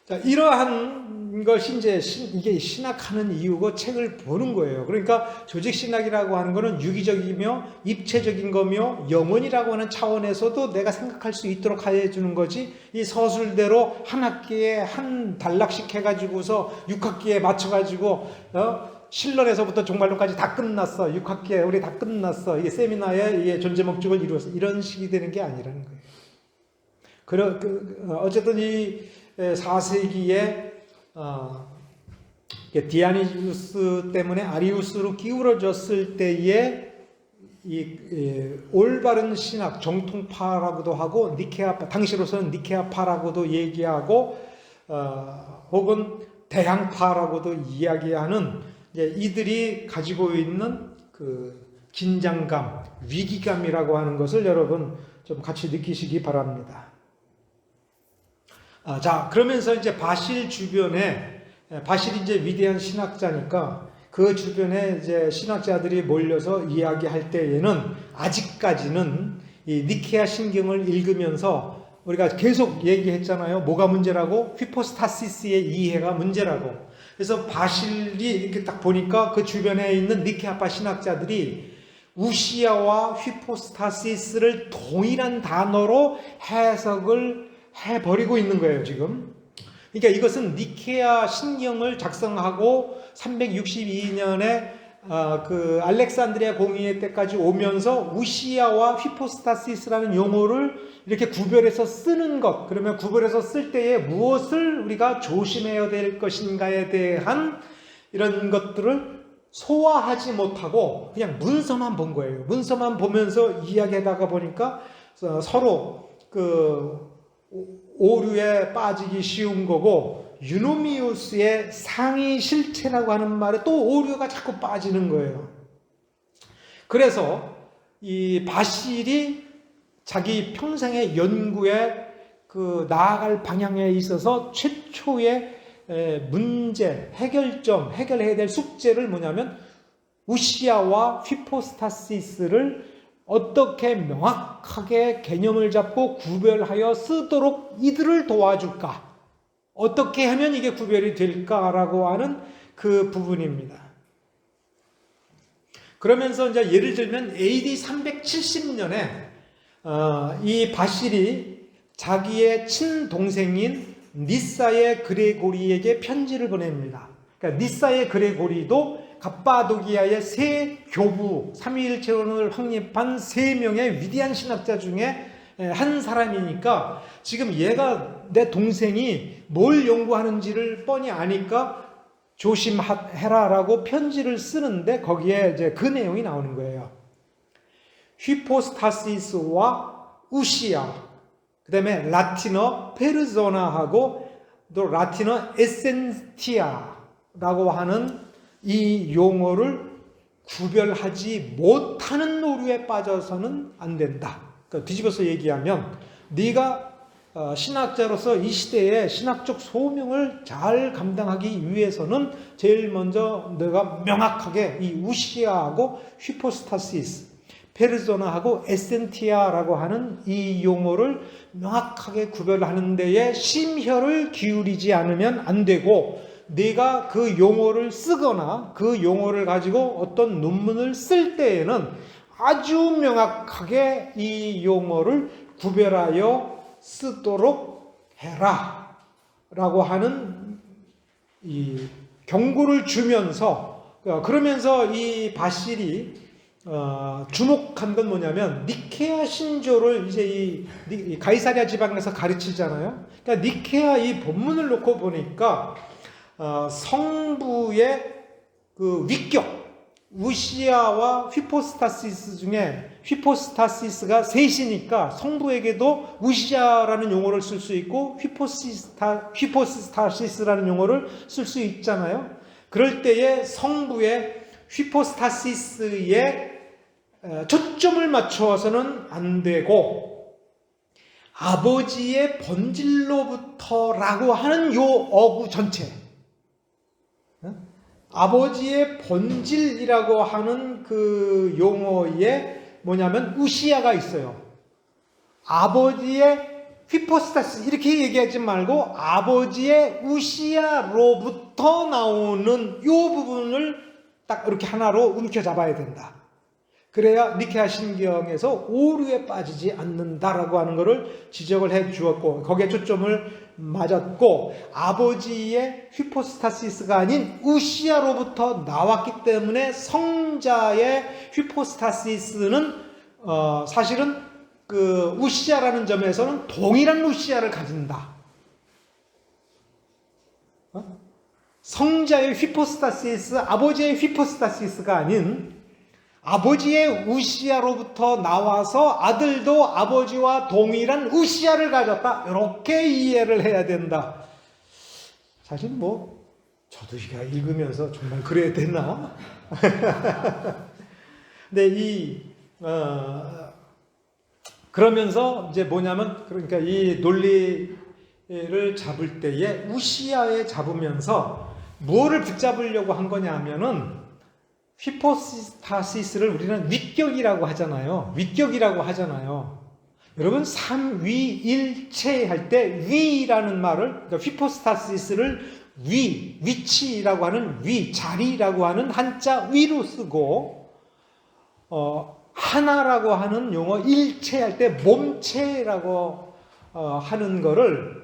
S1: 자, 이러한 것이 이제 이게 신학하는 이유고 책을 보는 거예요. 그러니까 조직신학이라고 하는 거는 유기적이며 입체적인 거며 영혼이라고 하는 차원에서도 내가 생각할 수 있도록 해주는 거지, 이 서술대로 한 학기에 한 단락씩 해가지고서 6학기에 맞춰가지고 신론에서부터 종말론까지 다 끝났어. 6학기에 우리 다 끝났어. 이게 세미나의 이게 존재 목적을 이루었어. 이런 식이 되는 게 아니라는 거예요. 어쨌든 이 4세기에 디아니우스 때문에 아리우스로 기울어졌을 때에 이 올바른 신학 정통파라고도 하고 니케아파, 당시로서는 니케아파라고도 얘기하고 혹은 대항파라고도 이야기하는 이들이 가지고 있는 그 긴장감, 위기감이라고 하는 것을 여러분 좀 같이 느끼시기 바랍니다. 자, 그러면서 이제 바실 주변에, 바실이 이제 위대한 신학자니까 그 주변에 이제 신학자들이 몰려서 이야기할 때에는 아직까지는 이 니케아 신경을 읽으면서 우리가 계속 얘기했잖아요. 뭐가 문제라고? 휘포스타시스의 이해가 문제라고. 그래서 바실이 이렇게 딱 보니까 그 주변에 있는 니케아파 신학자들이 우시아와 휘포스타시스를 동일한 단어로 해석을 해버리고 있는 거예요, 지금. 그러니까 이것은 니케아 신경을 작성하고 362년에 그 알렉산드리아 공의회 때까지 오면서 우시아와 휘포스타시스라는 용어를 이렇게 구별해서 쓰는 것, 그러면 구별해서 쓸 때에 무엇을 우리가 조심해야 될 것인가에 대한 이런 것들을 소화하지 못하고 그냥 문서만 본 거예요. 문서만 보면서 이야기하다가 보니까 서로 그 오류에 빠지기 쉬운 거고, 유노미우스의 상위 실체라고 하는 말에 또 오류가 자꾸 빠지는 거예요. 그래서 이 바실이 자기 평생의 연구에 그 나아갈 방향에 있어서 최초의 문제, 해결점, 해결해야 될 숙제를 뭐냐면 우시아와 휘포스타시스를 어떻게 명확하게 개념을 잡고 구별하여 쓰도록 이들을 도와줄까? 어떻게 하면 이게 구별이 될까라고 하는 그 부분입니다. 그러면서 이제 예를 들면 AD 370년에 이 바실이 자기의 친동생인 니사의 그레고리에게 편지를 보냅니다. 그러니까 니사의 그레고리도 갑바도기아의 세 교부, 삼위일체론을 확립한 3명의 위대한 신학자 중에 한 사람이니까 지금 얘가 내 동생이 뭘 연구하는지를 뻔히 아니까 조심해라라고 편지를 쓰는데 거기에 이제 그 내용이 나오는 거예요. 휘포스타시스와 우시아, 그 다음에 라틴어 페르소나하고 또 라틴어 에센티아라고 하는 이 용어를 구별하지 못하는 오류에 빠져서는 안 된다. 그러니까 뒤집어서 얘기하면 네가 신학자로서 이 시대의 신학적 소명을 잘 감당하기 위해서는 제일 먼저 내가 명확하게 이 우시아하고 휘포스타시스, 페르소나하고 에센티아라고 하는 이 용어를 명확하게 구별하는 데에 심혈을 기울이지 않으면 안 되고, 네가 그 용어를 쓰거나 그 용어를 가지고 어떤 논문을 쓸 때에는 아주 명확하게 이 용어를 구별하여 쓰도록 해라 라고 하는 이 경고를 주면서, 그러면서 이 바실이 주목한 건 뭐냐면 니케아 신조를 이제 이 가이사랴 지방에서 가르치잖아요. 그러니까 니케아 이 본문을 놓고 보니까 성부의 그 위격, 우시아와 휘포스타시스 중에 휘포스타시스가 셋이니까 성부에게도 우시아라는 용어를 쓸 수 있고 휘포스타시스라는 용어를 쓸 수 있잖아요. 그럴 때에 성부의 휘포스타시스에 초점을 맞춰서는 안 되고 아버지의 본질로부터라고 하는 요 어구 전체, 아버지의 본질이라고 하는 그 용어에 뭐냐면 우시아가 있어요. 아버지의 휘포스타스 이렇게 얘기하지 말고 아버지의 우시아로부터 나오는 이 부분을 딱 이렇게 하나로 움켜잡아야 된다. 그래야 니케아 신경에서 오류에 빠지지 않는다라고 하는 것을 지적을 해 주었고, 거기에 초점을 맞았고, 아버지의 휘포스타시스가 아닌 우시아로부터 나왔기 때문에 성자의 휘포스타시스는 사실은 그 우시아라는 점에서는 동일한 우시아를 가진다. 성자의 휘포스타시스, 아버지의 휘포스타시스가 아닌 아버지의 우시아로부터 나와서 아들도 아버지와 동일한 우시아를 가졌다. 이렇게 이해를 해야 된다. 사실 저도 이거 읽으면서 정말 그래야 되나? 근데 그러면서 이제 뭐냐면, 그러니까 이 논리를 잡을 때에 우시아에 잡으면서 무엇을 붙잡으려고 한 거냐면은 휘포스타시스를 우리는 위격이라고 하잖아요. 위격이라고 하잖아요. 여러분 삼위일체 할 때 위라는 말을, 그러니까 휘포스타시스를 위치라고 하는 자리라고 하는 한자 위로 쓰고, 하나라고 하는 용어 일체 할 때 몸체라고 하는 거를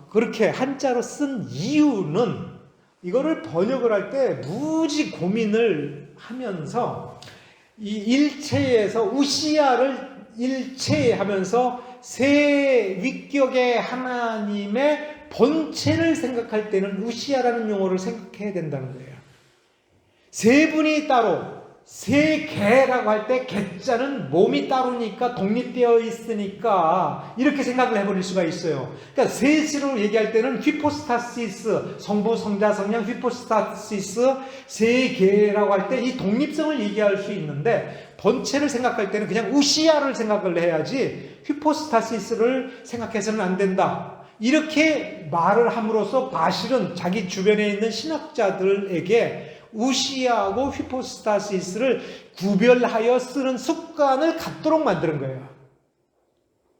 S1: 그렇게 한자로 쓴 이유는, 이거를 번역을 할 때 무지 고민을 하면서 이 일체에서 우시아를 일체하면서 세 위격의 하나님의 본체를 생각할 때는 우시아라는 용어를 생각해야 된다는 거예요. 세 분이 따로, 세 개라고 할 때 개자는 몸이 따로니까 독립되어 있으니까 이렇게 생각을 해버릴 수가 있어요. 그러니까 셋으로 얘기할 때는 휘포스타시스, 성부, 성자, 성령, 휘포스타시스 세 개라고 할 때 이 독립성을 얘기할 수 있는데, 본체를 생각할 때는 그냥 우시아를 생각을 해야지 휘포스타시스를 생각해서는 안 된다. 이렇게 말을 함으로써 바실은 자기 주변에 있는 신학자들에게 우시아하고 휘포스타시스를 구별하여 쓰는 습관을 갖도록 만드는 거예요.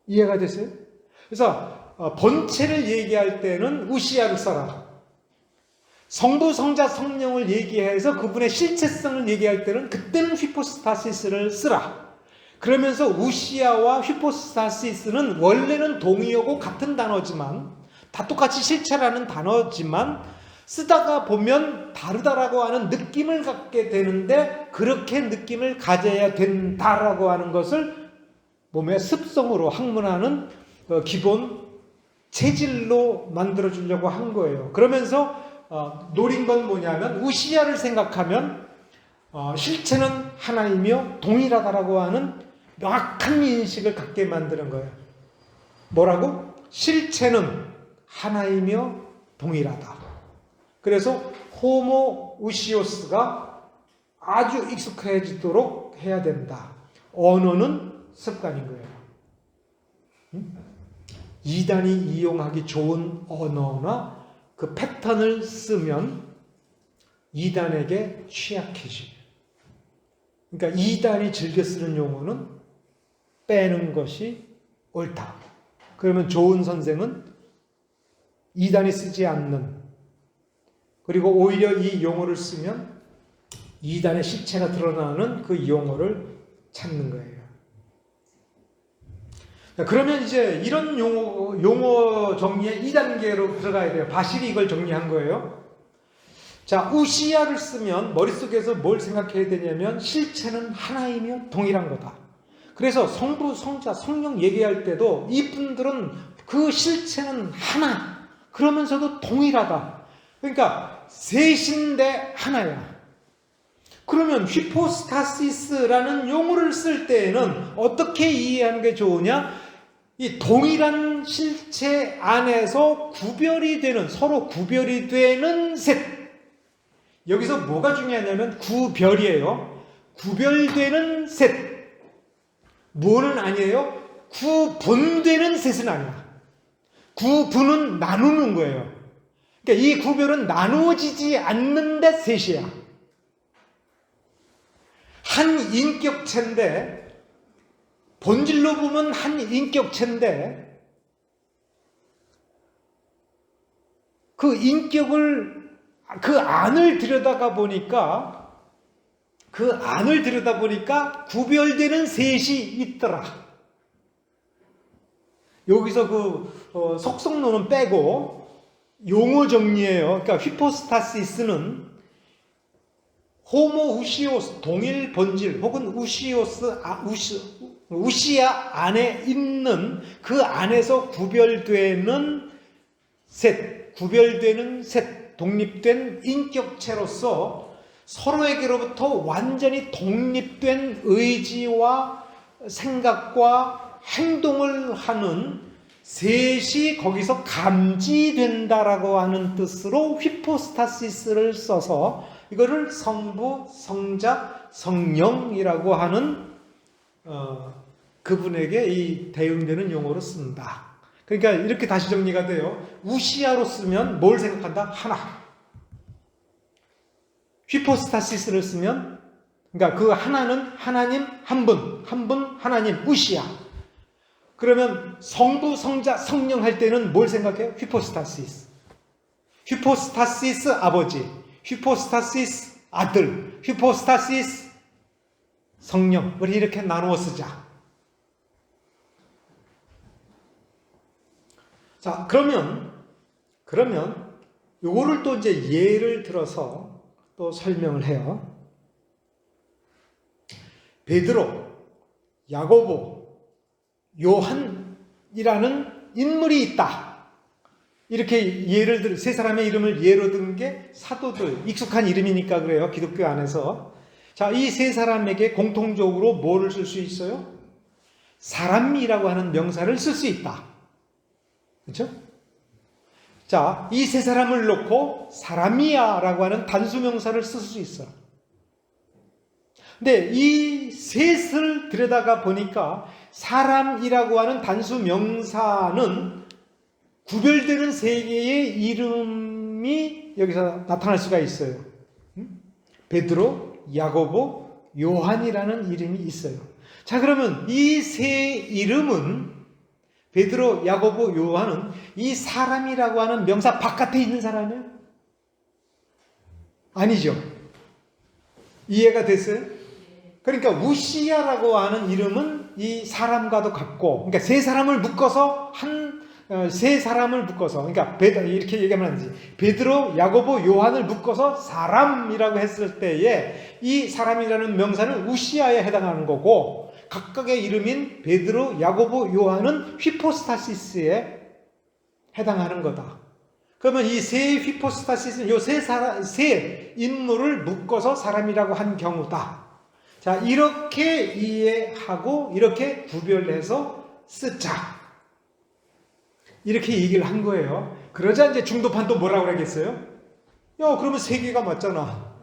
S1: 이해가 됐어요? 그래서 본체를 얘기할 때는 우시아를 써라. 성부, 성자, 성령을 얘기해서 그분의 실체성을 얘기할 때는 그때는 휘포스타시스를 쓰라. 그러면서 우시아와 휘포스타시스는 원래는 동의어고 같은 단어지만, 다 똑같이 실체라는 단어지만 쓰다가 보면 다르다라고 하는 느낌을 갖게 되는데, 그렇게 느낌을 가져야 된다라고 하는 것을 몸의 습성으로 학문하는 기본 체질로 만들어주려고 한 거예요. 그러면서 노린 건 뭐냐면, 우시아를 생각하면 실체는 하나이며 동일하다라고 하는 명확한 인식을 갖게 만드는 거예요. 뭐라고? 실체는 하나이며 동일하다. 그래서 호모 우시오스가 아주 익숙해지도록 해야 된다. 언어는 습관인 거예요. 이단이 이용하기 좋은 언어나 그 패턴을 쓰면 이단에게 취약해져요. 그러니까 이단이 즐겨 쓰는 용어는 빼는 것이 옳다. 그러면 좋은 선생은 이단이 쓰지 않는, 그리고 오히려 이 용어를 쓰면 이단의 실체가 드러나는 그 용어를 찾는 거예요. 그러면 이제 이런 용어 정리의 2단계로 들어가야 돼요. 바실이 이걸 정리한 거예요. 자, 우시아를 쓰면 머릿속에서 뭘 생각해야 되냐면, 실체는 하나이며 동일한 거다. 그래서 성부, 성자, 성령 얘기할 때도 이분들은 그 실체는 하나, 그러면서도 동일하다. 그러니까 셋인데 하나야. 그러면 휘포스타시스라는 용어를 쓸 때에는 어떻게 이해하는 게 좋으냐? 이 동일한 실체 안에서 구별이 되는, 서로 구별이 되는 셋. 여기서 뭐가 중요하냐면 구별이에요. 구별되는 셋. 뭐는 아니에요? 구분되는 셋은 아니야. 구분은 나누는 거예요. 그러니까 이 구별은 나누어지지 않는데 셋이야. 한 인격체인데 본질로 보면 한 인격체인데 그 인격을 그 안을 들여다보니까 구별되는 셋이 있더라. 여기서 속성론은 빼고 용어 정리예요. 그러니까 휘포스타시스는 호모 우시오스 동일 본질 혹은 우시아 안에 있는 그 안에서 구별되는 셋 독립된 인격체로서 서로에게로부터 완전히 독립된 의지와 생각과 행동을 하는 셋이 거기서 감지된다라고 하는 뜻으로 휘포스타시스를 써서 이거를 성부, 성자, 성령이라고 하는 그분에게 이 대응되는 용어로 쓴다. 그러니까 이렇게 다시 정리가 돼요. 우시아로 쓰면 뭘 생각한다? 하나. 휘포스타시스를 쓰면 그러니까 그 하나는 하나님 한 분 하나님 우시아. 그러면 성부, 성자, 성령 할 때는 뭘 생각해요? 휘포스타시스. 휘포스타시스 아버지, 휘포스타시스 아들, 휘포스타시스 성령. 우리 이렇게 나누어 쓰자. 자, 그러면 요거를 또 이제 예를 들어서 또 설명을 해요. 베드로, 야고보, 요한이라는 인물이 있다. 이렇게 예를 들 세 사람의 이름을 예로 든 게 사도들, 익숙한 이름이니까 그래요. 기독교 안에서. 자, 이 세 사람에게 공통적으로 뭐를 쓸 수 있어요? 사람이라고 하는 명사를 쓸 수 있다. 그렇죠? 자, 이 세 사람을 놓고 사람이야라고 하는 단수 명사를 쓸 수 있어. 근데 이 셋을 들여다가 보니까 사람이라고 하는 단수 명사는 구별되는 세 개의 이름이 여기서 나타날 수가 있어요. 베드로, 야고보, 요한이라는 이름이 있어요. 자, 그러면 이 세 이름은 베드로, 야고보, 요한은 이 사람이라고 하는 명사 바깥에 있는 사람이에요? 아니죠. 이해가 됐어요? 그러니까 우시아라고 하는 이름은 이 사람과도 같고, 그러니까 세 사람을 묶어서 그러니까 이렇게 얘기하면 안 되지. 베드로, 야고보, 요한을 묶어서 사람이라고 했을 때에 이 사람이라는 명사는 우시아에 해당하는 거고, 각각의 이름인 베드로, 야고보, 요한은 휘포스타시스에 해당하는 거다. 그러면 이 세 휘포스타시스는 이 세 인물을 묶어서 사람이라고 한 경우다. 자, 이렇게 이해하고 이렇게 구별해서 쓰자. 이렇게 얘기를 한 거예요. 그러자 이제 중도판 또 뭐라고 그러겠어요? 야, 그러면 세 개가 맞잖아.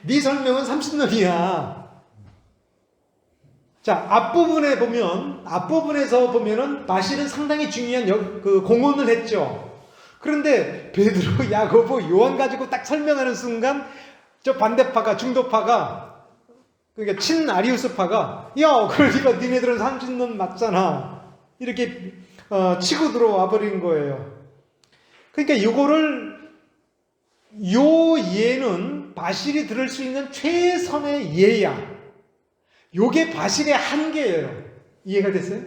S1: 네 설명은 30년이야. 자, 앞부분에서 보면은 바실은 상당히 중요한 공헌을 했죠. 그런데 베드로, 야고보, 요한 가지고 딱 설명하는 순간 저 반대파가, 중도파가, 그러니까 친아리우스파가, 야, 그러니까 니네들은 30년 맞잖아. 이렇게 치고 들어와 버린 거예요. 그러니까 요 예는 바실이 들을 수 있는 최선의 예야. 요게 바실의 한계예요. 이해가 됐어요?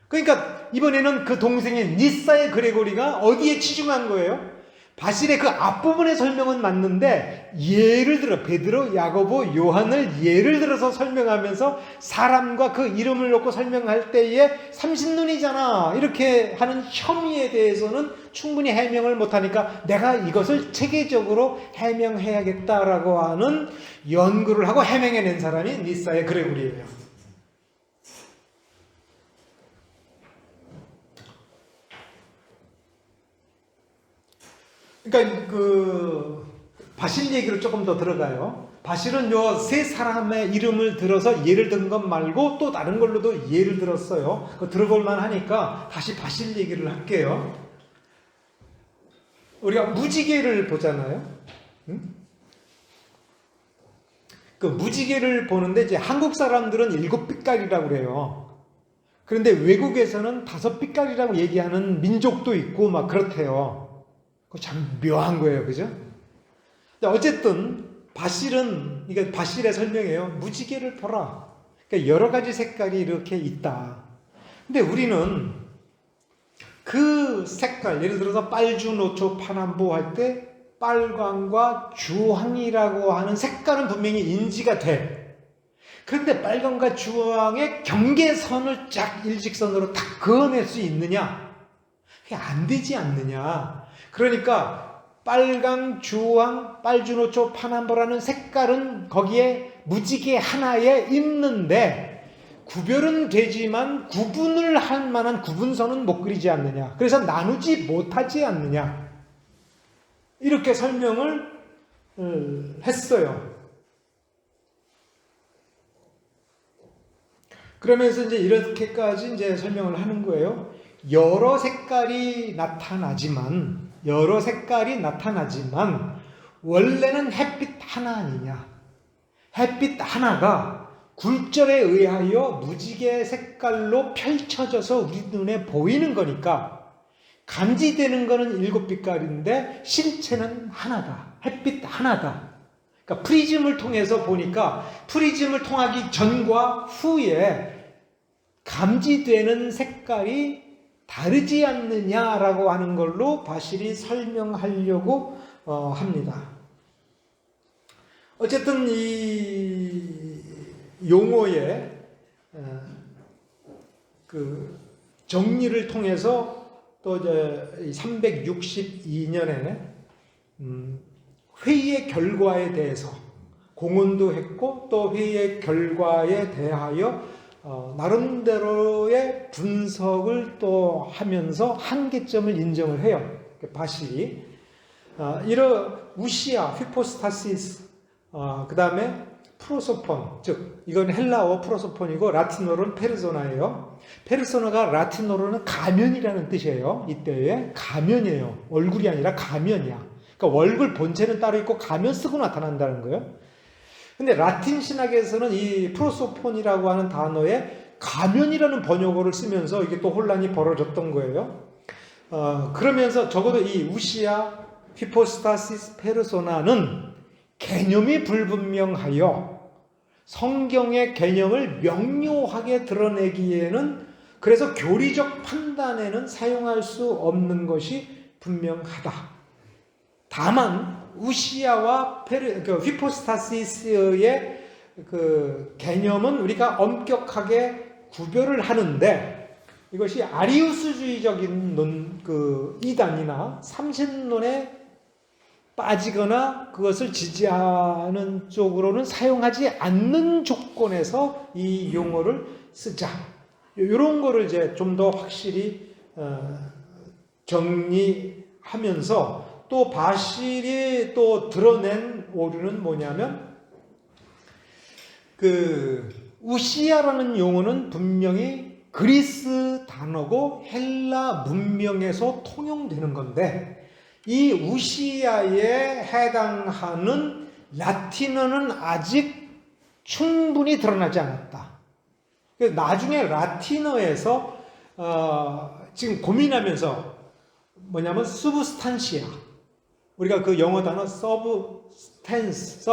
S1: 그러니까 이번에는 그 동생의 니사의 그레고리가 어디에 치중한 거예요? 바실의 그 앞부분의 설명은 맞는데 예를 들어 베드로, 야고보, 요한을 예를 들어서 설명하면서 사람과 그 이름을 놓고 설명할 때에 30눈이잖아 이렇게 하는 혐의에 대해서는 충분히 해명을 못하니까 내가 이것을 체계적으로 해명해야겠다라고 하는 연구를 하고 해명해낸 사람이 니사의 그레고리예요. 그러니까 바실 얘기로 조금 더 들어가요. 바실은 요 세 사람의 이름을 들어서 예를 든 것 말고 또 다른 걸로도 예를 들었어요. 그거 들어볼 만하니까 다시 바실 얘기를 할게요. 우리가 무지개를 보잖아요. 응? 그 무지개를 보는데 이제 한국 사람들은 7빛깔이라고 그래요. 그런데 외국에서는 5빛깔이라고 얘기하는 민족도 있고 막 그렇대요. 그거 참 묘한 거예요. 그죠? 어쨌든 바실은, 이게 바실의 설명이에요. 무지개를 보라. 그러니까 여러 가지 색깔이 이렇게 있다. 근데 우리는 그 색깔, 예를 들어서 빨주, 노초, 파남보 할 때 빨강과 주황이라고 하는 색깔은 분명히 인지가 돼. 그런데 빨강과 주황의 경계선을 쫙 일직선으로 딱 그어낼 수 있느냐? 그게 안 되지 않느냐? 그러니까 빨강, 주황, 빨주, 노초, 파남보라는 색깔은 거기에 무지개 하나에 있는데 구별은 되지만 구분을 할 만한 구분선은 못 그리지 않느냐. 그래서 나누지 못하지 않느냐. 이렇게 설명을 했어요. 그러면서 이제 이렇게까지 이제 설명을 하는 거예요. 여러 색깔이 나타나지만 원래는 햇빛 하나 아니냐. 햇빛 하나가 굴절에 의하여 무지개 색깔로 펼쳐져서 우리 눈에 보이는 거니까 감지되는 거는 7빛깔인데 실체는 하나다. 햇빛 하나다. 그러니까 프리즘을 통해서 보니까 프리즘을 통하기 전과 후에 감지되는 색깔이 다르지 않느냐라고 하는 걸로 바실이 설명하려고 합니다. 어쨌든 이 용어의 그 정리를 통해서 또 이제 362년에 회의의 결과에 대해서 공언도 했고 또 회의의 결과에 대하여 나름대로의 분석을 또 하면서 한계점을 인정을 해요. 바실이 이런 우시아, 휘포스타시스, 그 다음에 프로소폰, 즉 이건 헬라어 프로소폰이고 라틴어로는 페르소나예요. 페르소나가 라틴어로는 가면이라는 뜻이에요. 이때의 가면이에요. 얼굴이 아니라 가면이야. 그러니까 얼굴 본체는 따로 있고 가면 쓰고 나타난다는 거예요. 근데 라틴 신학에서는 이 프로소폰이라고 하는 단어에 가면이라는 번역어를 쓰면서 이게 또 혼란이 벌어졌던 거예요. 그러면서 적어도 이 우시아, 휘포스타시스, 페르소나는 개념이 불분명하여 성경의 개념을 명료하게 드러내기에는 그래서 교리적 판단에는 사용할 수 없는 것이 분명하다. 다만 우시아와 휘포스타시스의 그 개념은 우리가 엄격하게 구별을 하는데 이것이 아리우스주의적인 이단이나 삼신론에 빠지거나 그것을 지지하는 쪽으로는 사용하지 않는 조건에서 이 용어를 쓰자. 이런 거를 이제 좀 더 확실히 정리하면서 또 바실이 또 드러낸 오류는 뭐냐면 그 우시아라는 용어는 분명히 그리스 단어고 헬라 문명에서 통용되는 건데 이 우시아에 해당하는 라틴어는 아직 충분히 드러나지 않았다. 그래서 나중에 라틴어에서 지금 고민하면서 뭐냐면 substantia, 우리가 그 영어 단어 substance,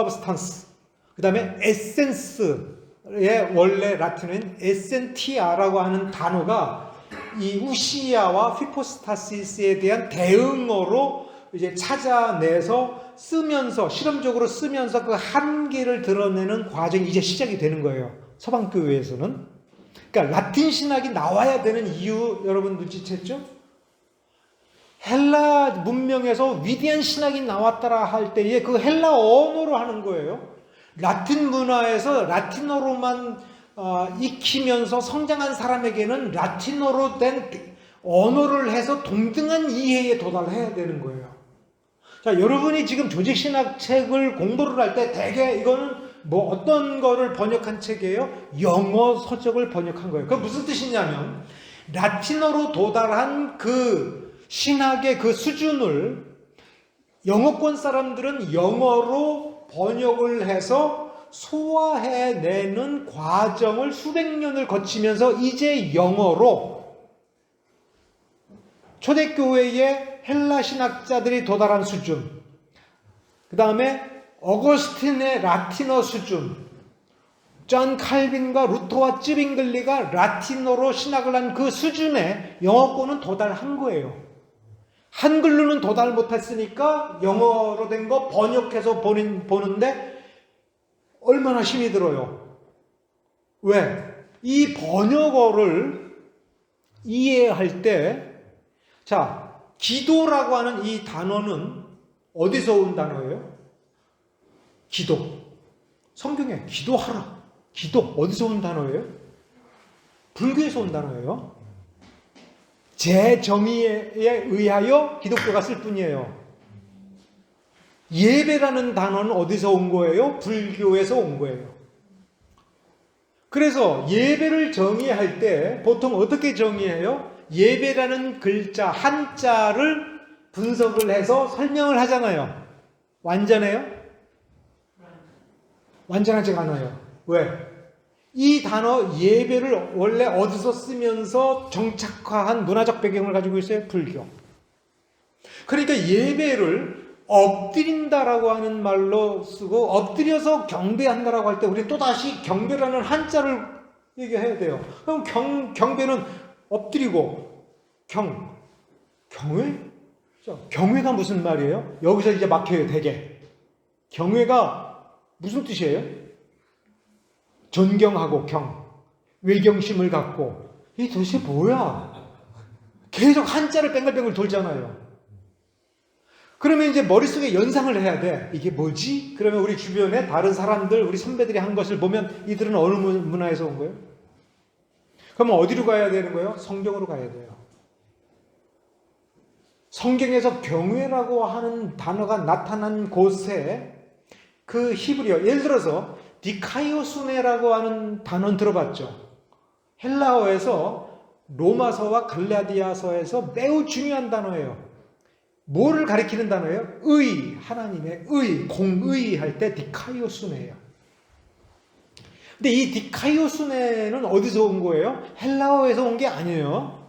S1: 그 다음에 essence의 원래 라틴어인 essentia라고 하는 단어가 이 우시아와 휘포스타시스에 대한 대응어로 이제 찾아내서 쓰면서 실험적으로 쓰면서 그 한계를 드러내는 과정이 이제 시작이 되는 거예요. 서방교회에서는. 그러니까 라틴 신학이 나와야 되는 이유 여러분 눈치챘죠? 헬라 문명에서 위대한 신학이 나왔더라 할 때에 그 헬라 언어로 하는 거예요. 라틴 문화에서 라틴어로만 익히면서 성장한 사람에게는 라틴어로 된 언어를 해서 동등한 이해에 도달해야 되는 거예요. 자, 여러분이 지금 조직신학 책을 공부를 할 때 대개 이거는 뭐 어떤 거를 번역한 책이에요? 영어 서적을 번역한 거예요. 그게 무슨 뜻이냐면 라틴어로 도달한 그 신학의 그 수준을 영어권 사람들은 영어로 번역을 해서 소화해내는 과정을 수백 년을 거치면서 이제 영어로 초대교회의 헬라 신학자들이 도달한 수준, 그 다음에 어거스틴의 라틴어 수준, 존 칼빈과 루터와 쯔빙글리가 라틴어로 신학을 한 그 수준에 영어권은 도달한 거예요. 한글로는 도달 못했으니까 영어로 된 거 번역해서 보는데 얼마나 힘이 들어요. 왜? 이 번역어를 이해할 때, 자, 기도라고 하는 이 단어는 어디서 온 단어예요? 기도. 성경에 기도하라. 기도 어디서 온 단어예요? 불교에서 온 단어예요. 제 정의에 의하여 기독교가 쓸 뿐이에요. 예배라는 단어는 어디서 온 거예요? 불교에서 온 거예요. 그래서 예배를 정의할 때 보통 어떻게 정의해요? 예배라는 글자 한자를 분석을 해서 설명을 하잖아요. 완전해요? 완전하지가 않아요. 왜? 이 단어 예배를 원래 어디서 쓰면서 정착화한 문화적 배경을 가지고 있어요? 불교. 그러니까 예배를 엎드린다라고 하는 말로 쓰고 엎드려서 경배한다라고 할 때 우리 또다시 경배라는 한자를 얘기해야 돼요. 그럼 경배는 엎드리고 경외? 경외가 무슨 말이에요? 여기서 이제 막혀요, 되게. 경외가 무슨 뜻이에요? 존경하고 외경심을 갖고. 이게 도대체 뭐야? 계속 한자를 뱅글뱅글 돌잖아요. 그러면 이제 머릿속에 연상을 해야 돼. 이게 뭐지? 그러면 우리 주변에 다른 사람들, 우리 선배들이 한 것을 보면 이들은 어느 문화에서 온 거예요? 그러면 어디로 가야 되는 거예요? 성경으로 가야 돼요. 성경에서 경외라고 하는 단어가 나타난 곳에 그 히브리어, 예를 들어서 디카이오수네라고 하는 단어는 들어봤죠? 헬라어에서 로마서와 갈라디아서에서 매우 중요한 단어예요. 뭐를 가리키는 단어예요? 의, 하나님의 의, 공의 할 때 디카이오수네예요. 근데 이 디카이오수네는 어디서 온 거예요? 헬라어에서 온 게 아니에요.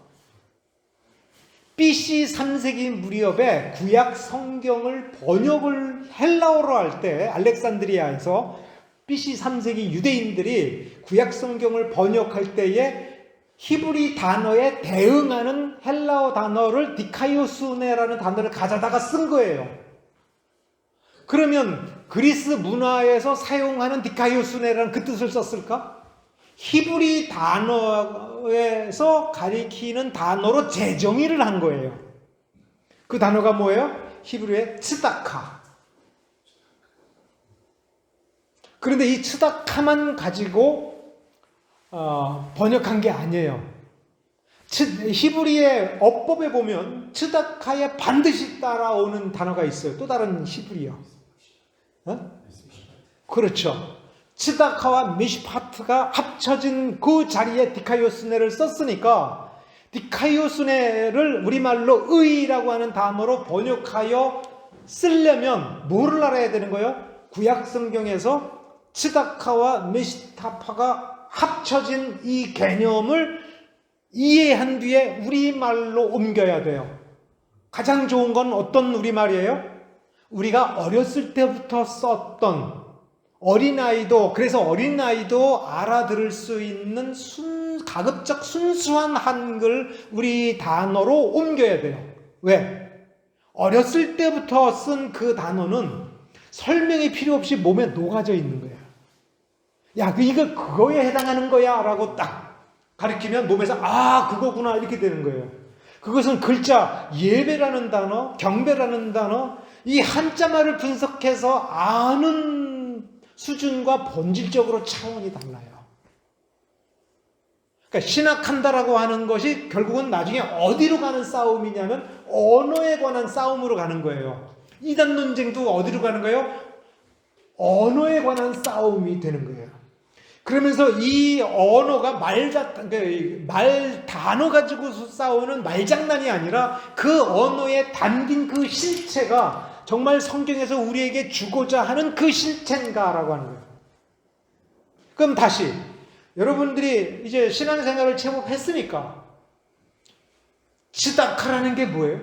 S1: BC 3세기 무렵에 구약 성경을 번역을 헬라어로 할 때 알렉산드리아에서 BC 3세기 유대인들이 구약 성경을 번역할 때에 히브리 단어에 대응하는 헬라어 단어를 디카이오수네라는 단어를 가져다가 쓴 거예요. 그러면 그리스 문화에서 사용하는 디카이오수네라는 그 뜻을 썼을까? 히브리 단어에서 가리키는 단어로 재정의를 한 거예요. 그 단어가 뭐예요? 히브리의 츠다카. 그런데 이 츠다카만 가지고 번역한 게 아니에요. 히브리의 어법에 보면 츠다카에 반드시 따라오는 단어가 있어요. 또 다른 히브리어. 그렇죠. 츠다카와 미시파트가 합쳐진 그 자리에 디카이오스네를 썼으니까 디카이오스네를 우리말로 의라고 하는 단어로 번역하여 쓰려면 뭐를 알아야 되는 거예요? 구약 성경에서 츠다카와 메시타파가 합쳐진 이 개념을 이해한 뒤에 우리말로 옮겨야 돼요. 가장 좋은 건 어떤 우리말이에요? 우리가 어렸을 때부터 썼던 어린아이도, 그래서 어린아이도 알아들을 수 있는 가급적 순수한 한글 우리 단어로 옮겨야 돼요. 왜? 어렸을 때부터 쓴 그 단어는 설명이 필요 없이 몸에 녹아져 있는 거예요. 야, 이거 그거에 해당하는 거야 라고 딱 가리키면 몸에서 그거구나 이렇게 되는 거예요. 그것은 글자 예배라는 단어, 경배라는 단어, 이 한자말을 분석해서 아는 수준과 본질적으로 차원이 달라요. 그러니까 신학한다라고 하는 것이 결국은 나중에 어디로 가는 싸움이냐면 언어에 관한 싸움으로 가는 거예요. 이단 논쟁도 어디로 가는 거예요? 언어에 관한 싸움이 되는 거예요. 그러면서 이 언어가 말 단어 가지고 싸우는 말장난이 아니라 그 언어에 담긴 그 실체가 정말 성경에서 우리에게 주고자 하는 그 실체인가라고 하는 거예요. 그럼 다시 여러분들이 이제 신앙생활을 제법 했으니까 츠다카라는 게 뭐예요?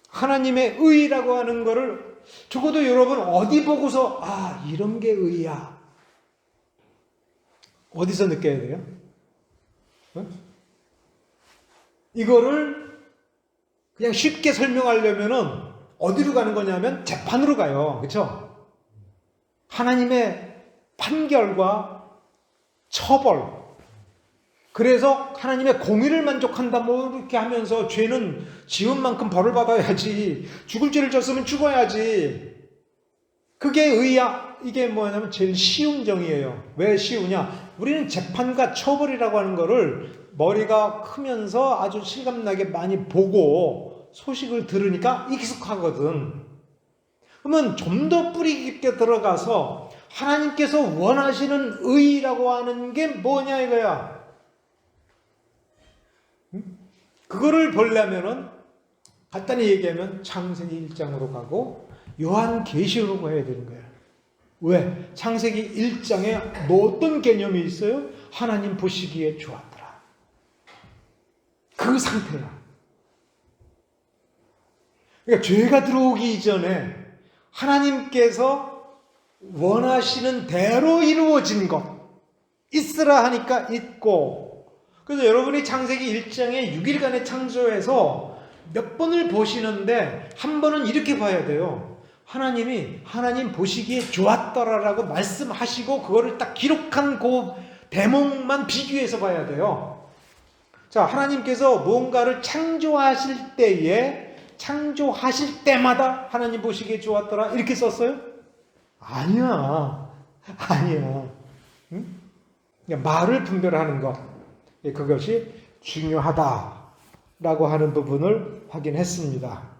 S1: 하나님의 의라고 하는 거를 적어도 여러분 어디 보고서 이런 게 의야. 어디서 느껴야 돼요? 이거를 그냥 쉽게 설명하려면은 어디로 가는 거냐면 재판으로 가요. 그렇죠? 하나님의 판결과 처벌. 그래서 하나님의 공의를 만족한다 뭐 이렇게 하면서 죄는 지은 만큼 벌을 받아야지. 죽을 죄를 졌으면 죽어야지. 그게 의야. 이게 뭐냐면 제일 쉬운 정의예요. 왜 쉬우냐? 우리는 재판과 처벌이라고 하는 거를 머리가 크면서 아주 실감나게 많이 보고 소식을 들으니까 익숙하거든. 그러면 좀 더 뿌리 깊게 들어가서 하나님께서 원하시는 의라고 하는 게 뭐냐 이거야. 그거를 보려면은 간단히 얘기하면 창세기 1장으로 가고 요한계시록으로 가야 되는 거야. 왜? 창세기 1장에 뭐 어떤 개념이 있어요? 하나님 보시기에 좋았더라. 그 상태야. 그러니까 죄가 들어오기 전에 하나님께서 원하시는 대로 이루어진 것 있으라 하니까 있고, 그래서 여러분이 창세기 1장에 6일간의 창조에서 몇 번을 보시는데 한 번은 이렇게 봐야 돼요. 하나님이 하나님 보시기에 좋았더라라고 말씀하시고 그거를 딱 기록한 그 대목만 비교해서 봐야 돼요. 자, 하나님께서 무언가를 창조하실 때마다 하나님 보시기에 좋았더라 이렇게 썼어요? 아니야. 응? 그러니까 말을 분별하는 것, 그것이 중요하다라고 하는 부분을 확인했습니다.